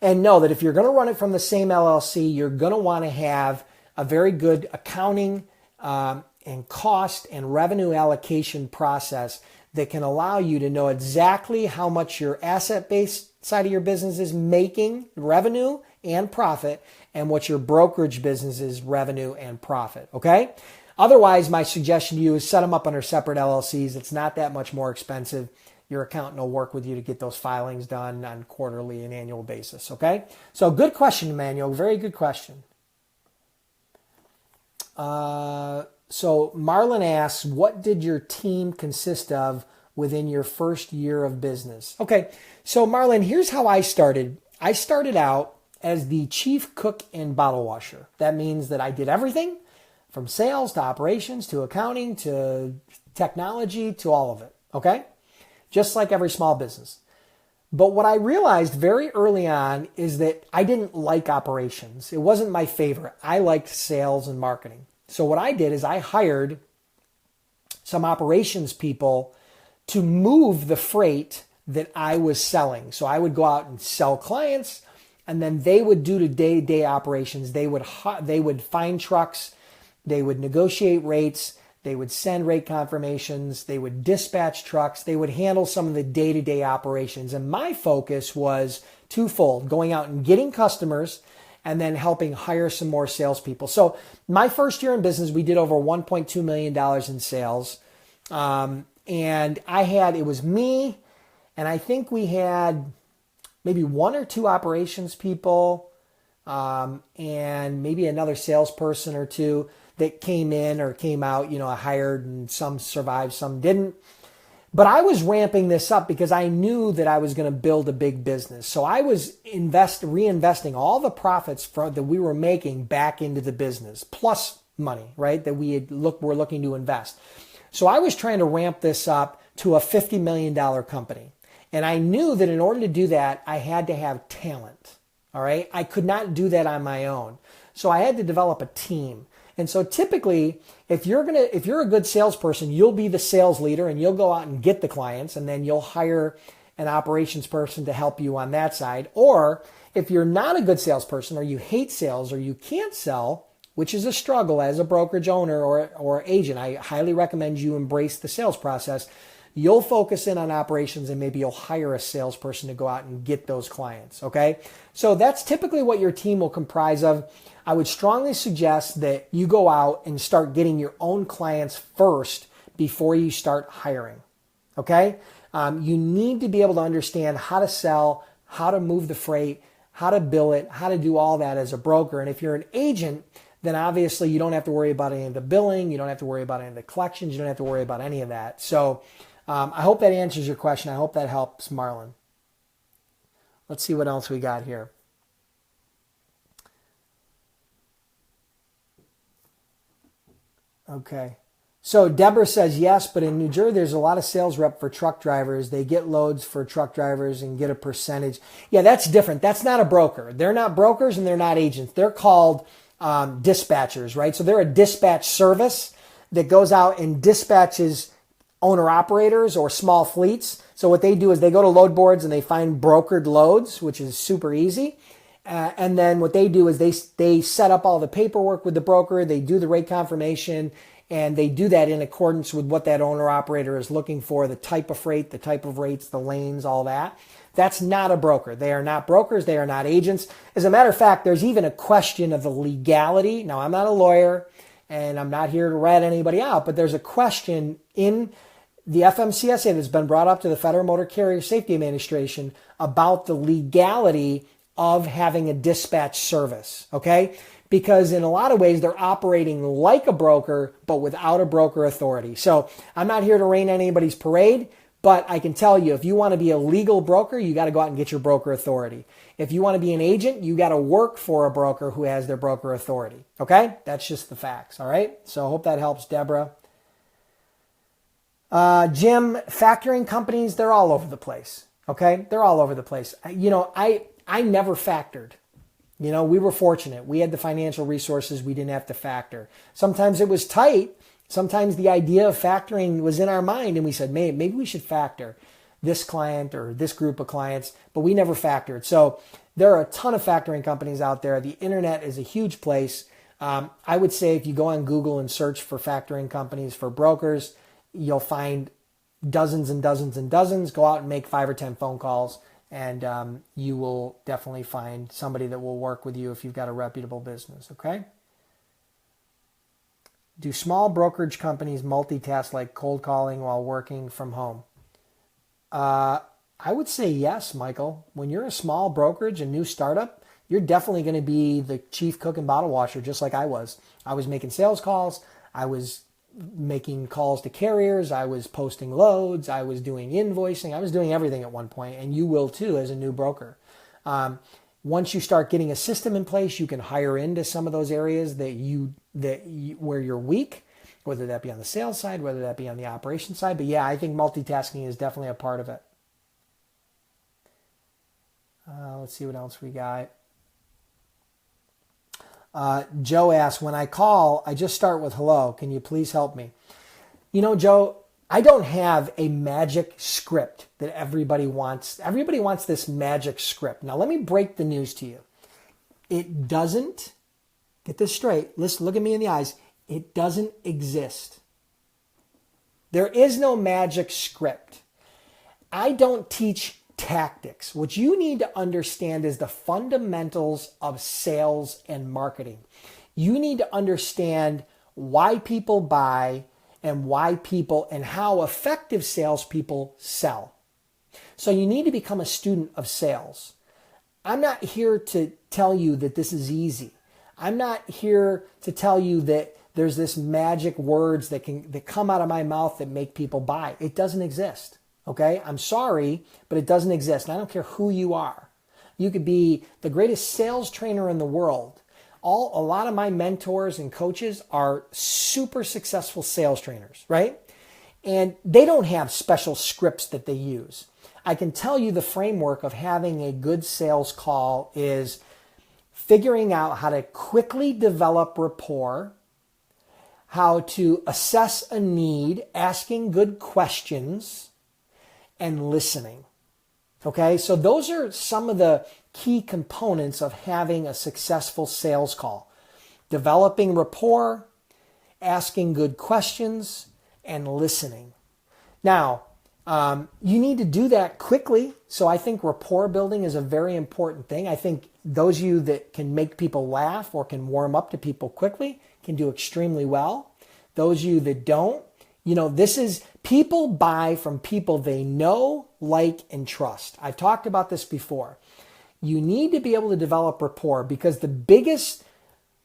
And know that if you're going to run it from the same LLC, you're going to want to have a very good accounting and cost and revenue allocation process that can allow you to know exactly how much your asset-based side of your business is making revenue and profit, and what your brokerage business is revenue and profit. Okay? Otherwise, my suggestion to you is set them up under separate LLCs. It's not that much more expensive. Your accountant will work with you to get those filings done on quarterly and annual basis, okay? So good question, Emmanuel. Very good question. So Marlon asks, what did your team consist of within your first year of business? Okay, so Marlon, here's how I started. I started out as the chief cook and bottle washer. That means that I did everything from sales to operations to accounting to technology to all of it, okay? Just like every small business. But what I realized very early on is that I didn't like operations. It wasn't my favorite. I liked sales and marketing. So what I did is I hired some operations people to move the freight that I was selling. So I would go out and sell clients, and then they would do the day-to-day operations. They would find trucks, they would negotiate rates, they would send rate confirmations, they would dispatch trucks, they would handle some of the day-to-day operations. And my focus was twofold: going out and getting customers and then helping hire some more salespeople. So my first year in business, we did over $1.2 million in sales. And it was me, and I think we had maybe one or two operations people, and maybe another salesperson or two that came in or came out. I hired, and some survived, some didn't. But I was ramping this up because I knew that I was going to build a big business. So I was reinvesting all the profits that we were making back into the business, plus money, right, that were looking to invest. So I was trying to ramp this up to a $50 million company. And I knew that in order to do that, I had to have talent. All right. I could not do that on my own. So I had to develop a team. And so typically, if you're a good salesperson, you'll be the sales leader and you'll go out and get the clients, and then you'll hire an operations person to help you on that side. Or if you're not a good salesperson, or you hate sales, or you can't sell, which is a struggle as a brokerage owner or agent, I highly recommend you embrace the sales process. You'll focus in on operations, and maybe you'll hire a salesperson to go out and get those clients, okay? So that's typically what your team will comprise of. I would strongly suggest that you go out and start getting your own clients first before you start hiring, okay? You need to be able to understand how to sell, how to move the freight, how to bill it, how to do all that as a broker. And if you're an agent, then obviously you don't have to worry about any of the billing, you don't have to worry about any of the collections, you don't have to worry about any of that. So I hope that answers your question. I hope that helps, Marlon. Let's see what else we got here. Okay. So Deborah says, yes, but in New Jersey, there's a lot of sales rep for truck drivers. They get loads for truck drivers and get a percentage. Yeah, that's different. That's not a broker. They're not brokers and they're not agents. They're called dispatchers, right? So they're a dispatch service that goes out and dispatches owner-operators or small fleets. So what they do is they go to load boards and they find brokered loads, which is super easy. And then what they do is they set up all the paperwork with the broker. They do the rate confirmation, and they do that in accordance with what that owner-operator is looking for, the type of freight, the type of rates, the lanes, all that. That's not a broker. They are not brokers. They are not agents. As a matter of fact, there's even a question of the legality. Now, I'm not a lawyer, and I'm not here to rat anybody out, but there's a question in the FMCSA that's been brought up to the Federal Motor Carrier Safety Administration about the legality of having a dispatch service, okay? Because in a lot of ways, they're operating like a broker, but without a broker authority. So I'm not here to rain on anybody's parade, but I can tell you, if you want to be a legal broker, you got to go out and get your broker authority. If you want to be an agent, you got to work for a broker who has their broker authority, okay? That's just the facts, all right? So I hope that helps, Deborah. Jim, factoring companies, they're all over the place, okay? They're all over the place. I never factored. We were fortunate. We had the financial resources. We didn't have to factor. Sometimes it was tight. Sometimes the idea of factoring was in our mind, and we said, maybe we should factor this client or this group of clients, but we never factored. So there are a ton of factoring companies out there. The internet is a huge place. I would say if you go on Google and search for factoring companies for brokers, you'll find dozens and dozens and dozens. Go out and make 5 or 10 phone calls, and you will definitely find somebody that will work with you if you've got a reputable business, okay? Do small brokerage companies multitask like cold calling while working from home? I would say yes, Michael. When you're a small brokerage, a new startup, you're definitely going to be the chief cook and bottle washer, just like I was. I was making sales calls. I was making calls to carriers. I was posting loads. I was doing invoicing. I was doing everything at one point, and you will too as a new broker. Once you start getting a system in place, you can hire into some of those areas where you're weak, whether that be on the sales side, whether that be on the operations side. But yeah, I think multitasking is definitely a part of it. Let's see what else we got. Joe asks, when I call, I just start with hello. Can you please help me? You know, Joe, I don't have a magic script that everybody wants. Everybody wants this magic script. Now, let me break the news to you. It doesn't, get this straight, listen, look at me in the eyes. It doesn't exist. There is no magic script. I don't teach tactics. What you need to understand is the fundamentals of sales and marketing. You need to understand why people buy and why people and how effective salespeople sell. So you need to become a student of sales. I'm not here to tell you that this is easy. I'm not here to tell you that there's this magic words that come out of my mouth that make people buy. It doesn't exist. Okay? I'm sorry, but it doesn't exist. And I don't care who you are. You could be the greatest sales trainer in the world. A lot of my mentors and coaches are super successful sales trainers, right? And they don't have special scripts that they use. I can tell you the framework of having a good sales call is figuring out how to quickly develop rapport, how to assess a need, asking good questions, and listening. Okay, so those are some of the key components of having a successful sales call. Developing rapport, asking good questions, and listening. Now, you need to do that quickly. So I think rapport building is a very important thing. I think those of you that can make people laugh or can warm up to people quickly can do extremely well. Those of you that don't, this is people buy from people they know, like, and trust. I've talked about this before. You need to be able to develop rapport because the biggest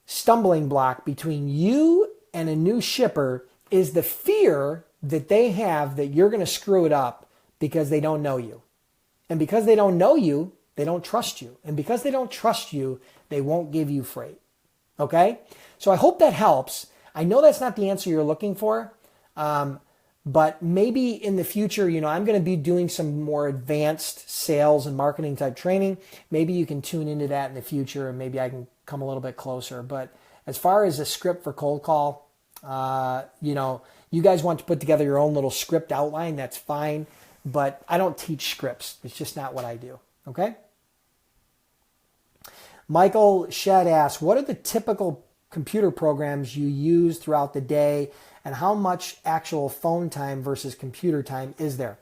stumbling block between you and a new shipper is the fear that they have that you're going to screw it up because they don't know you. And because they don't know you, they don't trust you. And because they don't trust you, they won't give you freight. Okay? So I hope that helps. I know that's not the answer you're looking for. But maybe in the future, I'm going to be doing some more advanced sales and marketing type training. Maybe you can tune into that in the future and maybe I can come a little bit closer. But as far as a script for cold call, you guys want to put together your own little script outline, that's fine. But I don't teach scripts. It's just not what I do. Okay? Michael Shedd asks, what are the typical computer programs you use throughout the day? And how much actual phone time versus computer time is there?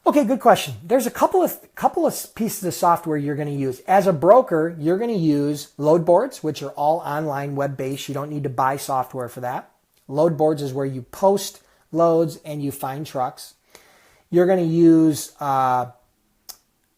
Okay, good question. There's a couple of pieces of software you're going to use. As a broker, you're going to use load boards, which are all online, web-based. You don't need to buy software for that. Load boards is where you post loads and you find trucks. You're going to use,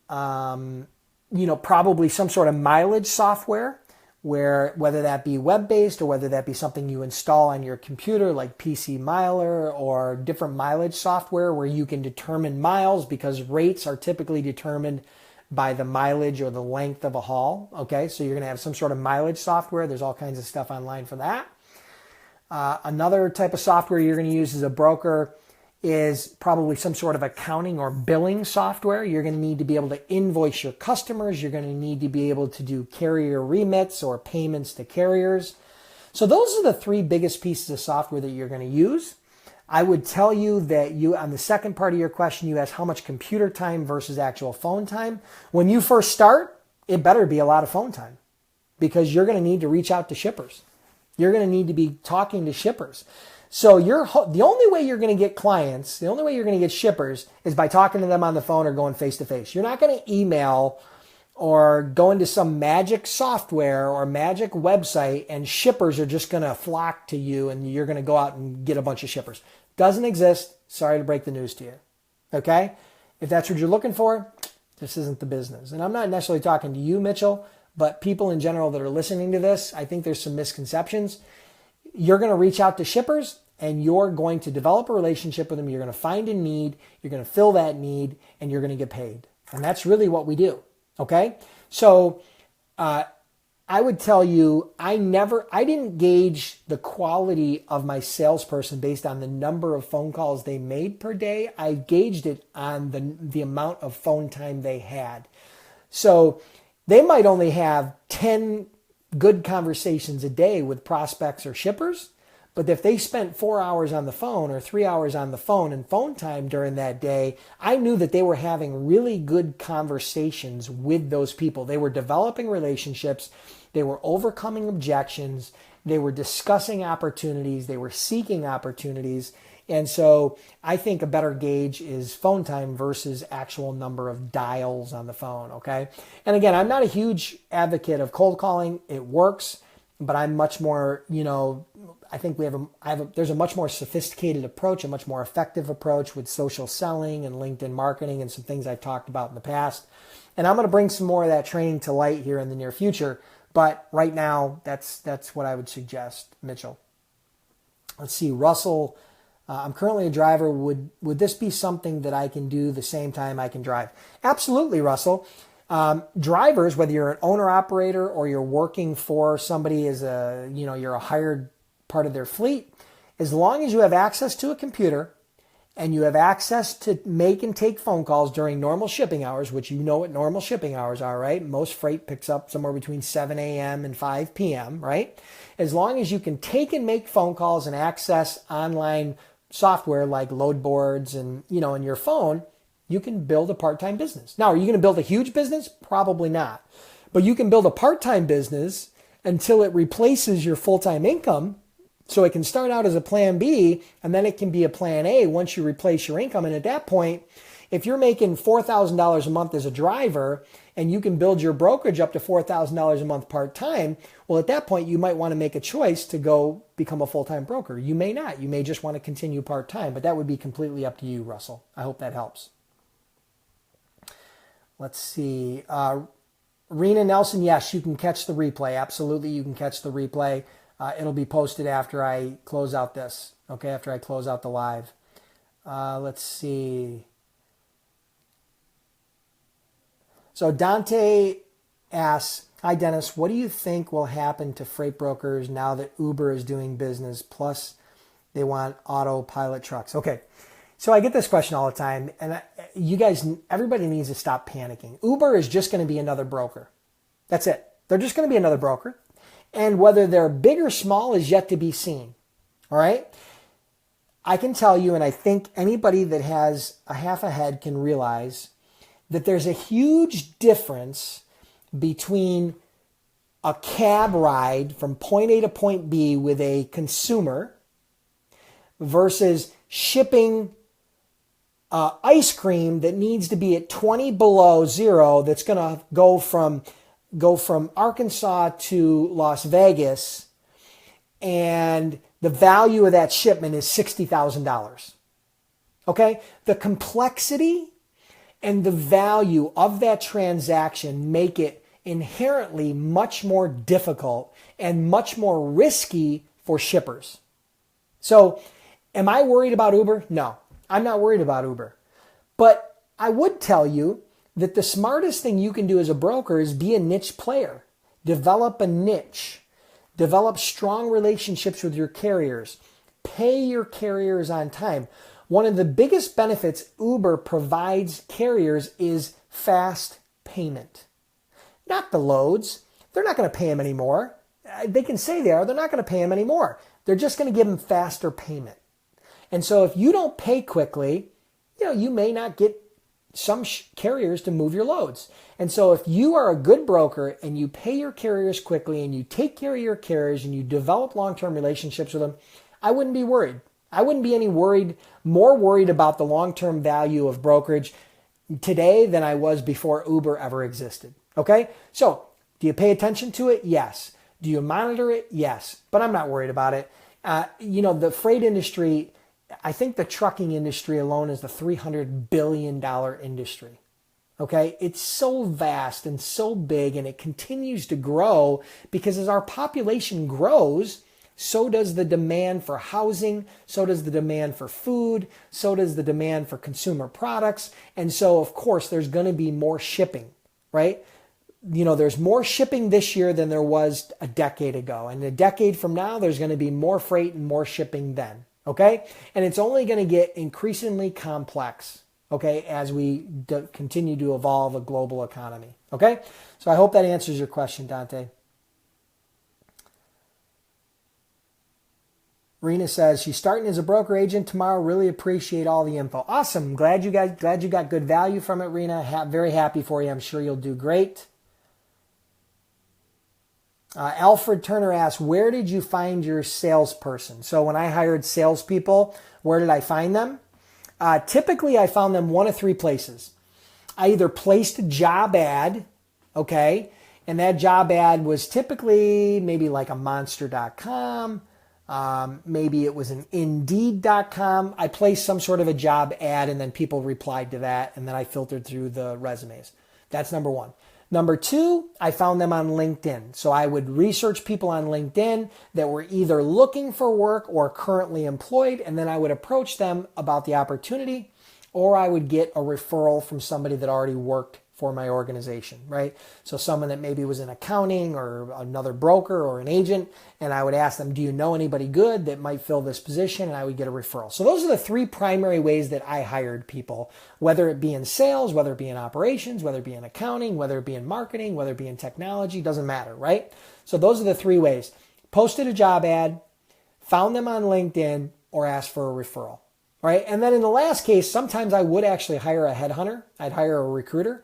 probably some sort of mileage software, where whether that be web-based or whether that be something you install on your computer like PC Miler or different mileage software where you can determine miles because rates are typically determined by the mileage or the length of a haul. Okay, so you're going to have some sort of mileage software. There's all kinds of stuff online for that. Another type of software you're going to use as a broker is probably some sort of accounting or billing software. You're going to need to be able to invoice your customers. You're going to need to be able to do carrier remits or payments to carriers. So those are the three biggest pieces of software that you're going to use. I would tell you that on the second part of your question, you asked how much computer time versus actual phone time. When you first start, it better be a lot of phone time because you're going to need to reach out to shippers. You're going to need to be talking to shippers. So the only way you're going to get clients, the only way you're going to get shippers is by talking to them on the phone or going face to face. You're not going to email or go into some magic software or magic website and shippers are just going to flock to you and you're going to go out and get a bunch of shippers. Doesn't exist. Sorry to break the news to you. Okay? If that's what you're looking for, this isn't the business. And I'm not necessarily talking to you, Mitchell, but people in general that are listening to this, I think there's some misconceptions. You're going to reach out to shippers and you're going to develop a relationship with them. You're going to find a need, you're going to fill that need, and you're going to get paid. And that's really what we do. Okay? So I would tell you, I didn't gauge the quality of my salesperson based on the number of phone calls they made per day. I gauged it on the amount of phone time they had. So they might only have 10 good conversations a day with prospects or shippers. But if they spent 4 hours on the phone or 3 hours on the phone and phone time during that day, I knew that they were having really good conversations with those people. They were developing relationships. They were overcoming objections. They were discussing opportunities. They were seeking opportunities. And so I think a better gauge is phone time versus actual number of dials on the phone, okay? And again, I'm not a huge advocate of cold calling. It works, but I'm much more, I think there's a much more sophisticated approach, a much more effective approach with social selling and LinkedIn marketing and some things I've talked about in the past. And I'm going to bring some more of that training to light here in the near future. But right now, that's what I would suggest, Mitchell. Let's see, Russell. I'm currently a driver. Would this be something that I can do the same time I can drive? Absolutely, Russell. Drivers, whether you're an owner operator or you're working for somebody as you're a hired part of their fleet, as long as you have access to a computer and you have access to make and take phone calls during normal shipping hours, which you know what normal shipping hours are, right? Most freight picks up somewhere between 7 a.m. and 5 p.m., right? As long as you can take and make phone calls and access online software like load boards and, in your phone, you can build a part-time business. Now, are you going to build a huge business? Probably not. But you can build a part-time business until it replaces your full-time income. So it can start out as a plan B, and then it can be a plan A once you replace your income. And at that point, if you're making $4,000 a month as a driver and you can build your brokerage up to $4,000 a month part-time, well, at that point, you might want to make a choice to go become a full-time broker. You may not. You may just want to continue part-time, but that would be completely up to you, Russell. I hope that helps. Let's see. Rena Nelson, yes, you can catch the replay. Absolutely, you can catch the replay. It'll be posted after I close out this, okay, after I close out the live. Let's see. So Dante asks, hi, Dennis, what do you think will happen to freight brokers now that Uber is doing business, plus they want autopilot trucks? Okay, so I get this question all the time, and everybody needs to stop panicking. Uber is just going to be another broker. That's it. They're just going to be another broker. And whether they're big or small is yet to be seen. All right? I can tell you, and I think anybody that has a half a head can realize that there's a huge difference between a cab ride from point A to point B with a consumer versus shipping ice cream that needs to be at 20 below zero that's going to go from Arkansas to Las Vegas, and the value of that shipment is $60,000. Okay? The complexity and the value of that transaction make it inherently much more difficult and much more risky for shippers. So, am I worried about Uber? No, I'm not worried about Uber. But I would tell you that the smartest thing you can do as a broker is be a niche player. Develop a niche. Develop strong relationships with your carriers. Pay your carriers on time. One of the biggest benefits Uber provides carriers is fast payment. Not the loads. They're not going to pay them anymore. They can say they are. They're not going to pay them anymore. They're just going to give them faster payment. And so if you don't pay quickly, you may not get some carriers to move your loads. And so if you are a good broker and you pay your carriers quickly and you take care of your carriers and you develop long-term relationships with them, I wouldn't be worried. I wouldn't be more worried about the long-term value of brokerage today than I was before Uber ever existed. Okay? So, do you pay attention to it? Yes. Do you monitor it? Yes. But I'm not worried about it. The freight industry, I think the trucking industry alone is the $300 billion industry. Okay? It's so vast and so big, and it continues to grow because as our population grows, so does the demand for housing, so does the demand for food, so does the demand for consumer products. And so, of course, there's going to be more shipping, right? There's more shipping this year than there was a decade ago. And a decade from now, there's going to be more freight and more shipping then, okay? And it's only going to get increasingly complex, okay, as we continue to evolve a global economy. Okay, so I hope that answers your question, Dante. Rena says she's starting as a broker agent tomorrow. Really appreciate all the info. Awesome. Glad you got good value from it, Rena. Very happy for you. I'm sure you'll do great. Alfred Turner asks, where did you find your salesperson? So when I hired salespeople, where did I find them? Typically, I found them one of three places. I either placed a job ad, okay, and that job ad was typically maybe like a monster.com. Maybe it was an indeed.com. I placed some sort of a job ad and then people replied to that, and then I filtered through the resumes. That's number one. Number two, I found them on LinkedIn. So I would research people on LinkedIn that were either looking for work or currently employed, and then I would approach them about the opportunity, or I would get a referral from somebody that already worked for my organization, right? So someone that maybe was in accounting or another broker or an agent, and I would ask them, do you know anybody good that might fill this position? And I would get a referral. So those are the three primary ways that I hired people, whether it be in sales, whether it be in operations, whether it be in accounting, whether it be in marketing, whether it be in technology, doesn't matter, right? So those are the three ways. Posted a job ad, found them on LinkedIn, or asked for a referral, right? And then in the last case, sometimes I would actually hire a headhunter. I'd hire a recruiter.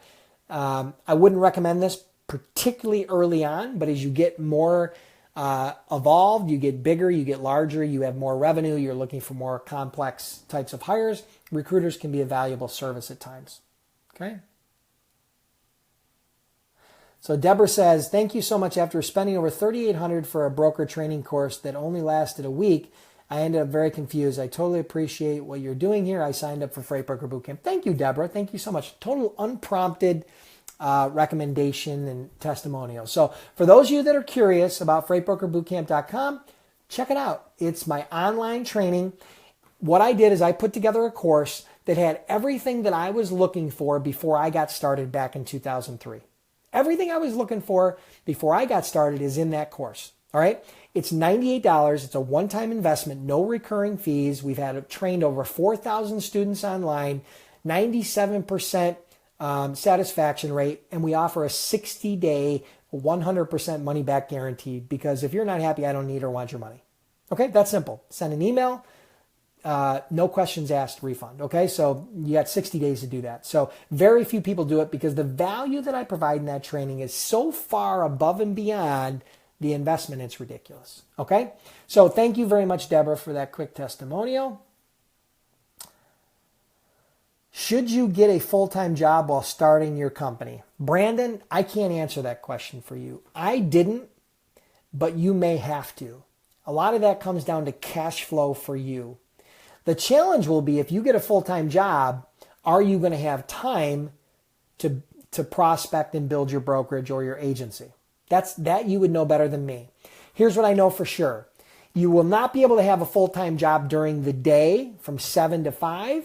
I wouldn't recommend this particularly early on, but as you get more evolved, you get bigger, you get larger, you have more revenue, you're looking for more complex types of hires, recruiters can be a valuable service at times. Okay. So Deborah says, thank you so much. After spending over $3,800 for a broker training course that only lasted a week, I ended up very confused. I totally appreciate what you're doing here. I signed up for Freight Broker Bootcamp. Thank you, Deborah. Thank you so much. Total unprompted recommendation and testimonial. So for those of you that are curious about freightbrokerbootcamp.com, check it out. It's my online training. What I did is I put together a course that had everything that I was looking for before I got started back in 2003. Everything I was looking for before I got started is in that course. All right. It's $98. It's a one-time investment, no recurring fees. We've had trained over 4,000 students online, 97% satisfaction rate, and we offer a 60-day, 100% money-back guarantee, because if you're not happy, I don't need or want your money. Okay, that's simple. Send an email, no questions asked, refund. Okay, so you got 60 days to do that. So very few people do it because the value that I provide in that training is so far above and beyond the investment, it's ridiculous. Okay? So thank you very much, Deborah, for that quick testimonial. Should you get a full-time job while starting your company? Brandon, I can't answer that question for you. I didn't, but you may have to. A lot of that comes down to cash flow for you. The challenge will be, if you get a full-time job, are you going to have time to prospect and build your brokerage or your agency? That you would know better than me. Here's what I know for sure. You will not be able to have a full-time job during the day from 7 to 5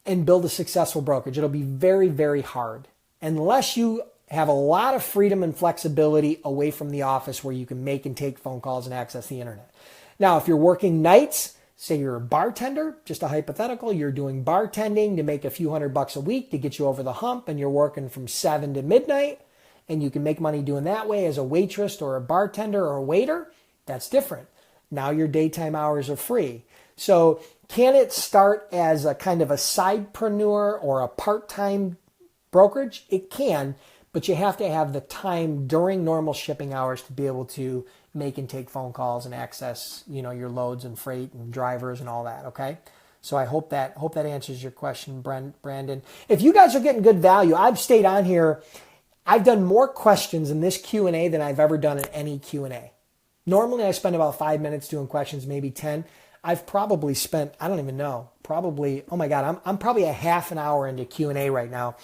and build a successful brokerage. It'll be very, very hard unless you have a lot of freedom and flexibility away from the office where you can make and take phone calls and access the internet. Now, if you're working nights, say you're a bartender, just a hypothetical, you're doing bartending to make a few $100 a week to get you over the hump, and you're working from 7 to midnight, and you can make money doing that way as a waitress or a bartender or a waiter, that's different. Now your daytime hours are free. So can it start as a kind of a sidepreneur or a part-time brokerage? It can, but you have to have the time during normal shipping hours to be able to make and take phone calls and access, your loads and freight and drivers and all that, okay? So I hope that answers your question, Brandon. If you guys are getting good value, I've stayed on here. I've done more questions in this Q&A than I've ever done in any Q&A. Normally I spend about 5 minutes doing questions, maybe 10. I've probably spent, I don't even know, oh my God, I'm probably a half an hour into Q&A right now.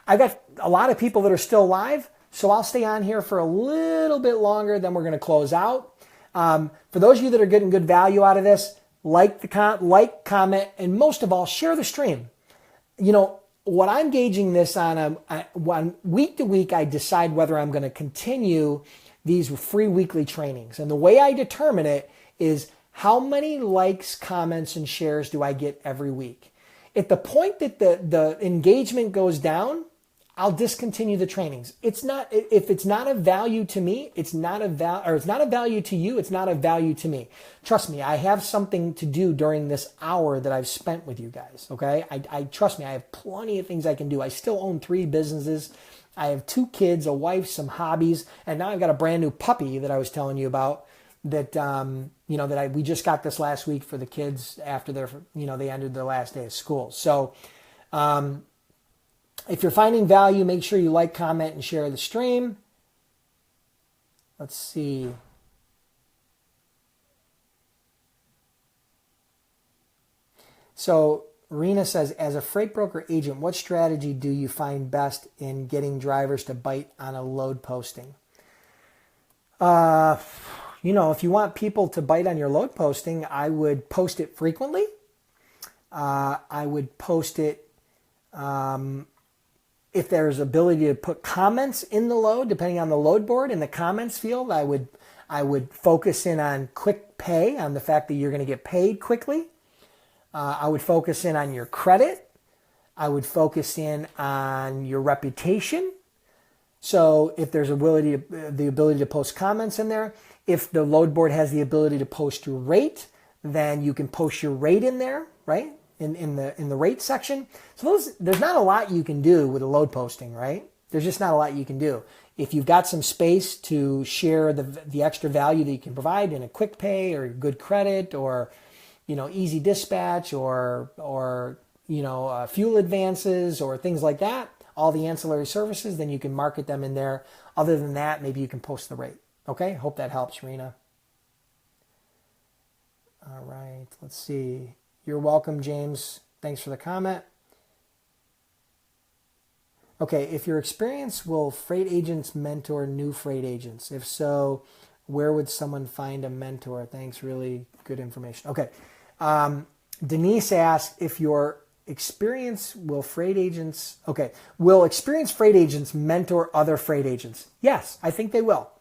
I've got a lot of people that are still live, so I'll stay on here for a little bit longer, then we're going to close out. For those of you that are getting good value out of this, like, comment, and most of all, share the stream. What I'm gauging this on week to week, I decide whether I'm going to continue these free weekly trainings. And the way I determine it is how many likes, comments, and shares do I get every week. At the point that the engagement goes down, I'll discontinue the trainings. It's not, if it's not of value to me, it's not of value, or it's not of value to you, it's not of value to me. Trust me, I have something to do during this hour that I've spent with you guys. Okay. I trust me, I have plenty of things I can do. I still own 3 businesses. I have 2 kids, a wife, some hobbies, and now I've got a brand new puppy that I was telling you about that, we just got this last week for the kids after they ended their last day of school. So, if you're finding value, make sure you like, comment, and share the stream. Let's see. So Rena says, as a freight broker agent, what strategy do you find best in getting drivers to bite on a load posting? If you want people to bite on your load posting, I would post it frequently. I would post it if there's ability to put comments in the load, depending on the load board in the comments field. I would focus in on quick pay, on the fact that you're going to get paid quickly. I would focus in on your credit. I would focus in on your reputation. So if there's the ability to post comments in there, if the load board has the ability to post your rate, then you can post your rate in there, right? In the rate section. So there's not a lot you can do with a load posting, right? There's just not a lot you can do. If you've got some space to share the extra value that you can provide in a quick pay or good credit or, easy dispatch or fuel advances or things like that, all the ancillary services, then you can market them in there. Other than that, maybe you can post the rate. Okay, hope that helps, Rena. All right, let's see. You're welcome, James. Thanks for the comment. Okay, if you're experienced, will freight agents mentor new freight agents? If so, where would someone find a mentor? Thanks, really good information. Okay, Denise asked, if you're experienced, will experienced freight agents mentor other freight agents? Yes, I think they will.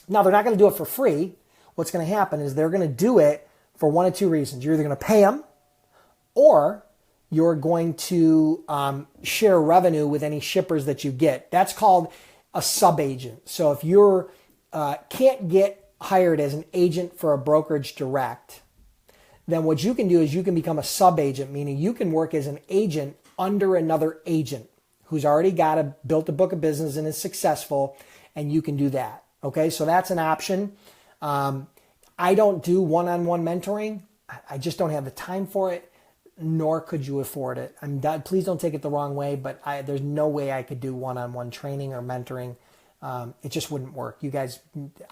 Now, they're not going to do it for free. What's going to happen is they're going to do it for one of 2 reasons. You're either going to pay them or you're going to share revenue with any shippers that you get. That's called a sub-agent. So if you can't get hired as an agent for a brokerage direct, then what you can do is you can become a sub-agent, meaning you can work as an agent under another agent who's already built a book of business and is successful, and you can do that. Okay, so that's an option. I don't do one-on-one mentoring. I just don't have the time for it, nor could you afford it. Please don't take it the wrong way, but there's no way I could do one-on-one training or mentoring. It just wouldn't work. You guys,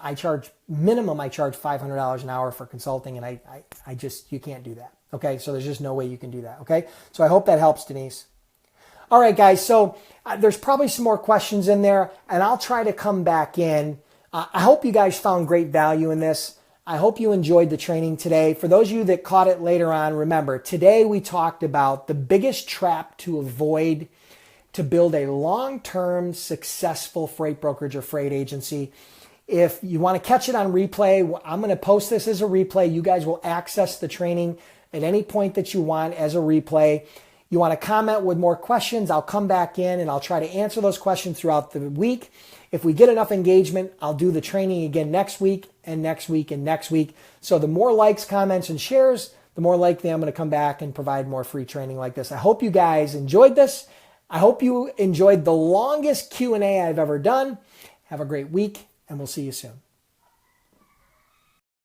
I charge $500 an hour for consulting, and you can't do that. Okay, so there's just no way you can do that. Okay, so I hope that helps, Denise. All right, guys, so there's probably some more questions in there, and I'll try to come back in. I hope you guys found great value in this. I hope you enjoyed the training today. For those of you that caught it later on, remember, today we talked about the biggest trap to avoid to build a long-term successful freight brokerage or freight agency. If you want to catch it on replay, I'm going to post this as a replay. You guys will access the training at any point that you want as a replay. You want to comment with more questions, I'll come back in and I'll try to answer those questions throughout the week. If we get enough engagement, I'll do the training again next week and next week and next week. So the more likes, comments, and shares, the more likely I'm going to come back and provide more free training like this. I hope you guys enjoyed this. I hope you enjoyed the longest Q&A I've ever done. Have a great week, and we'll see you soon.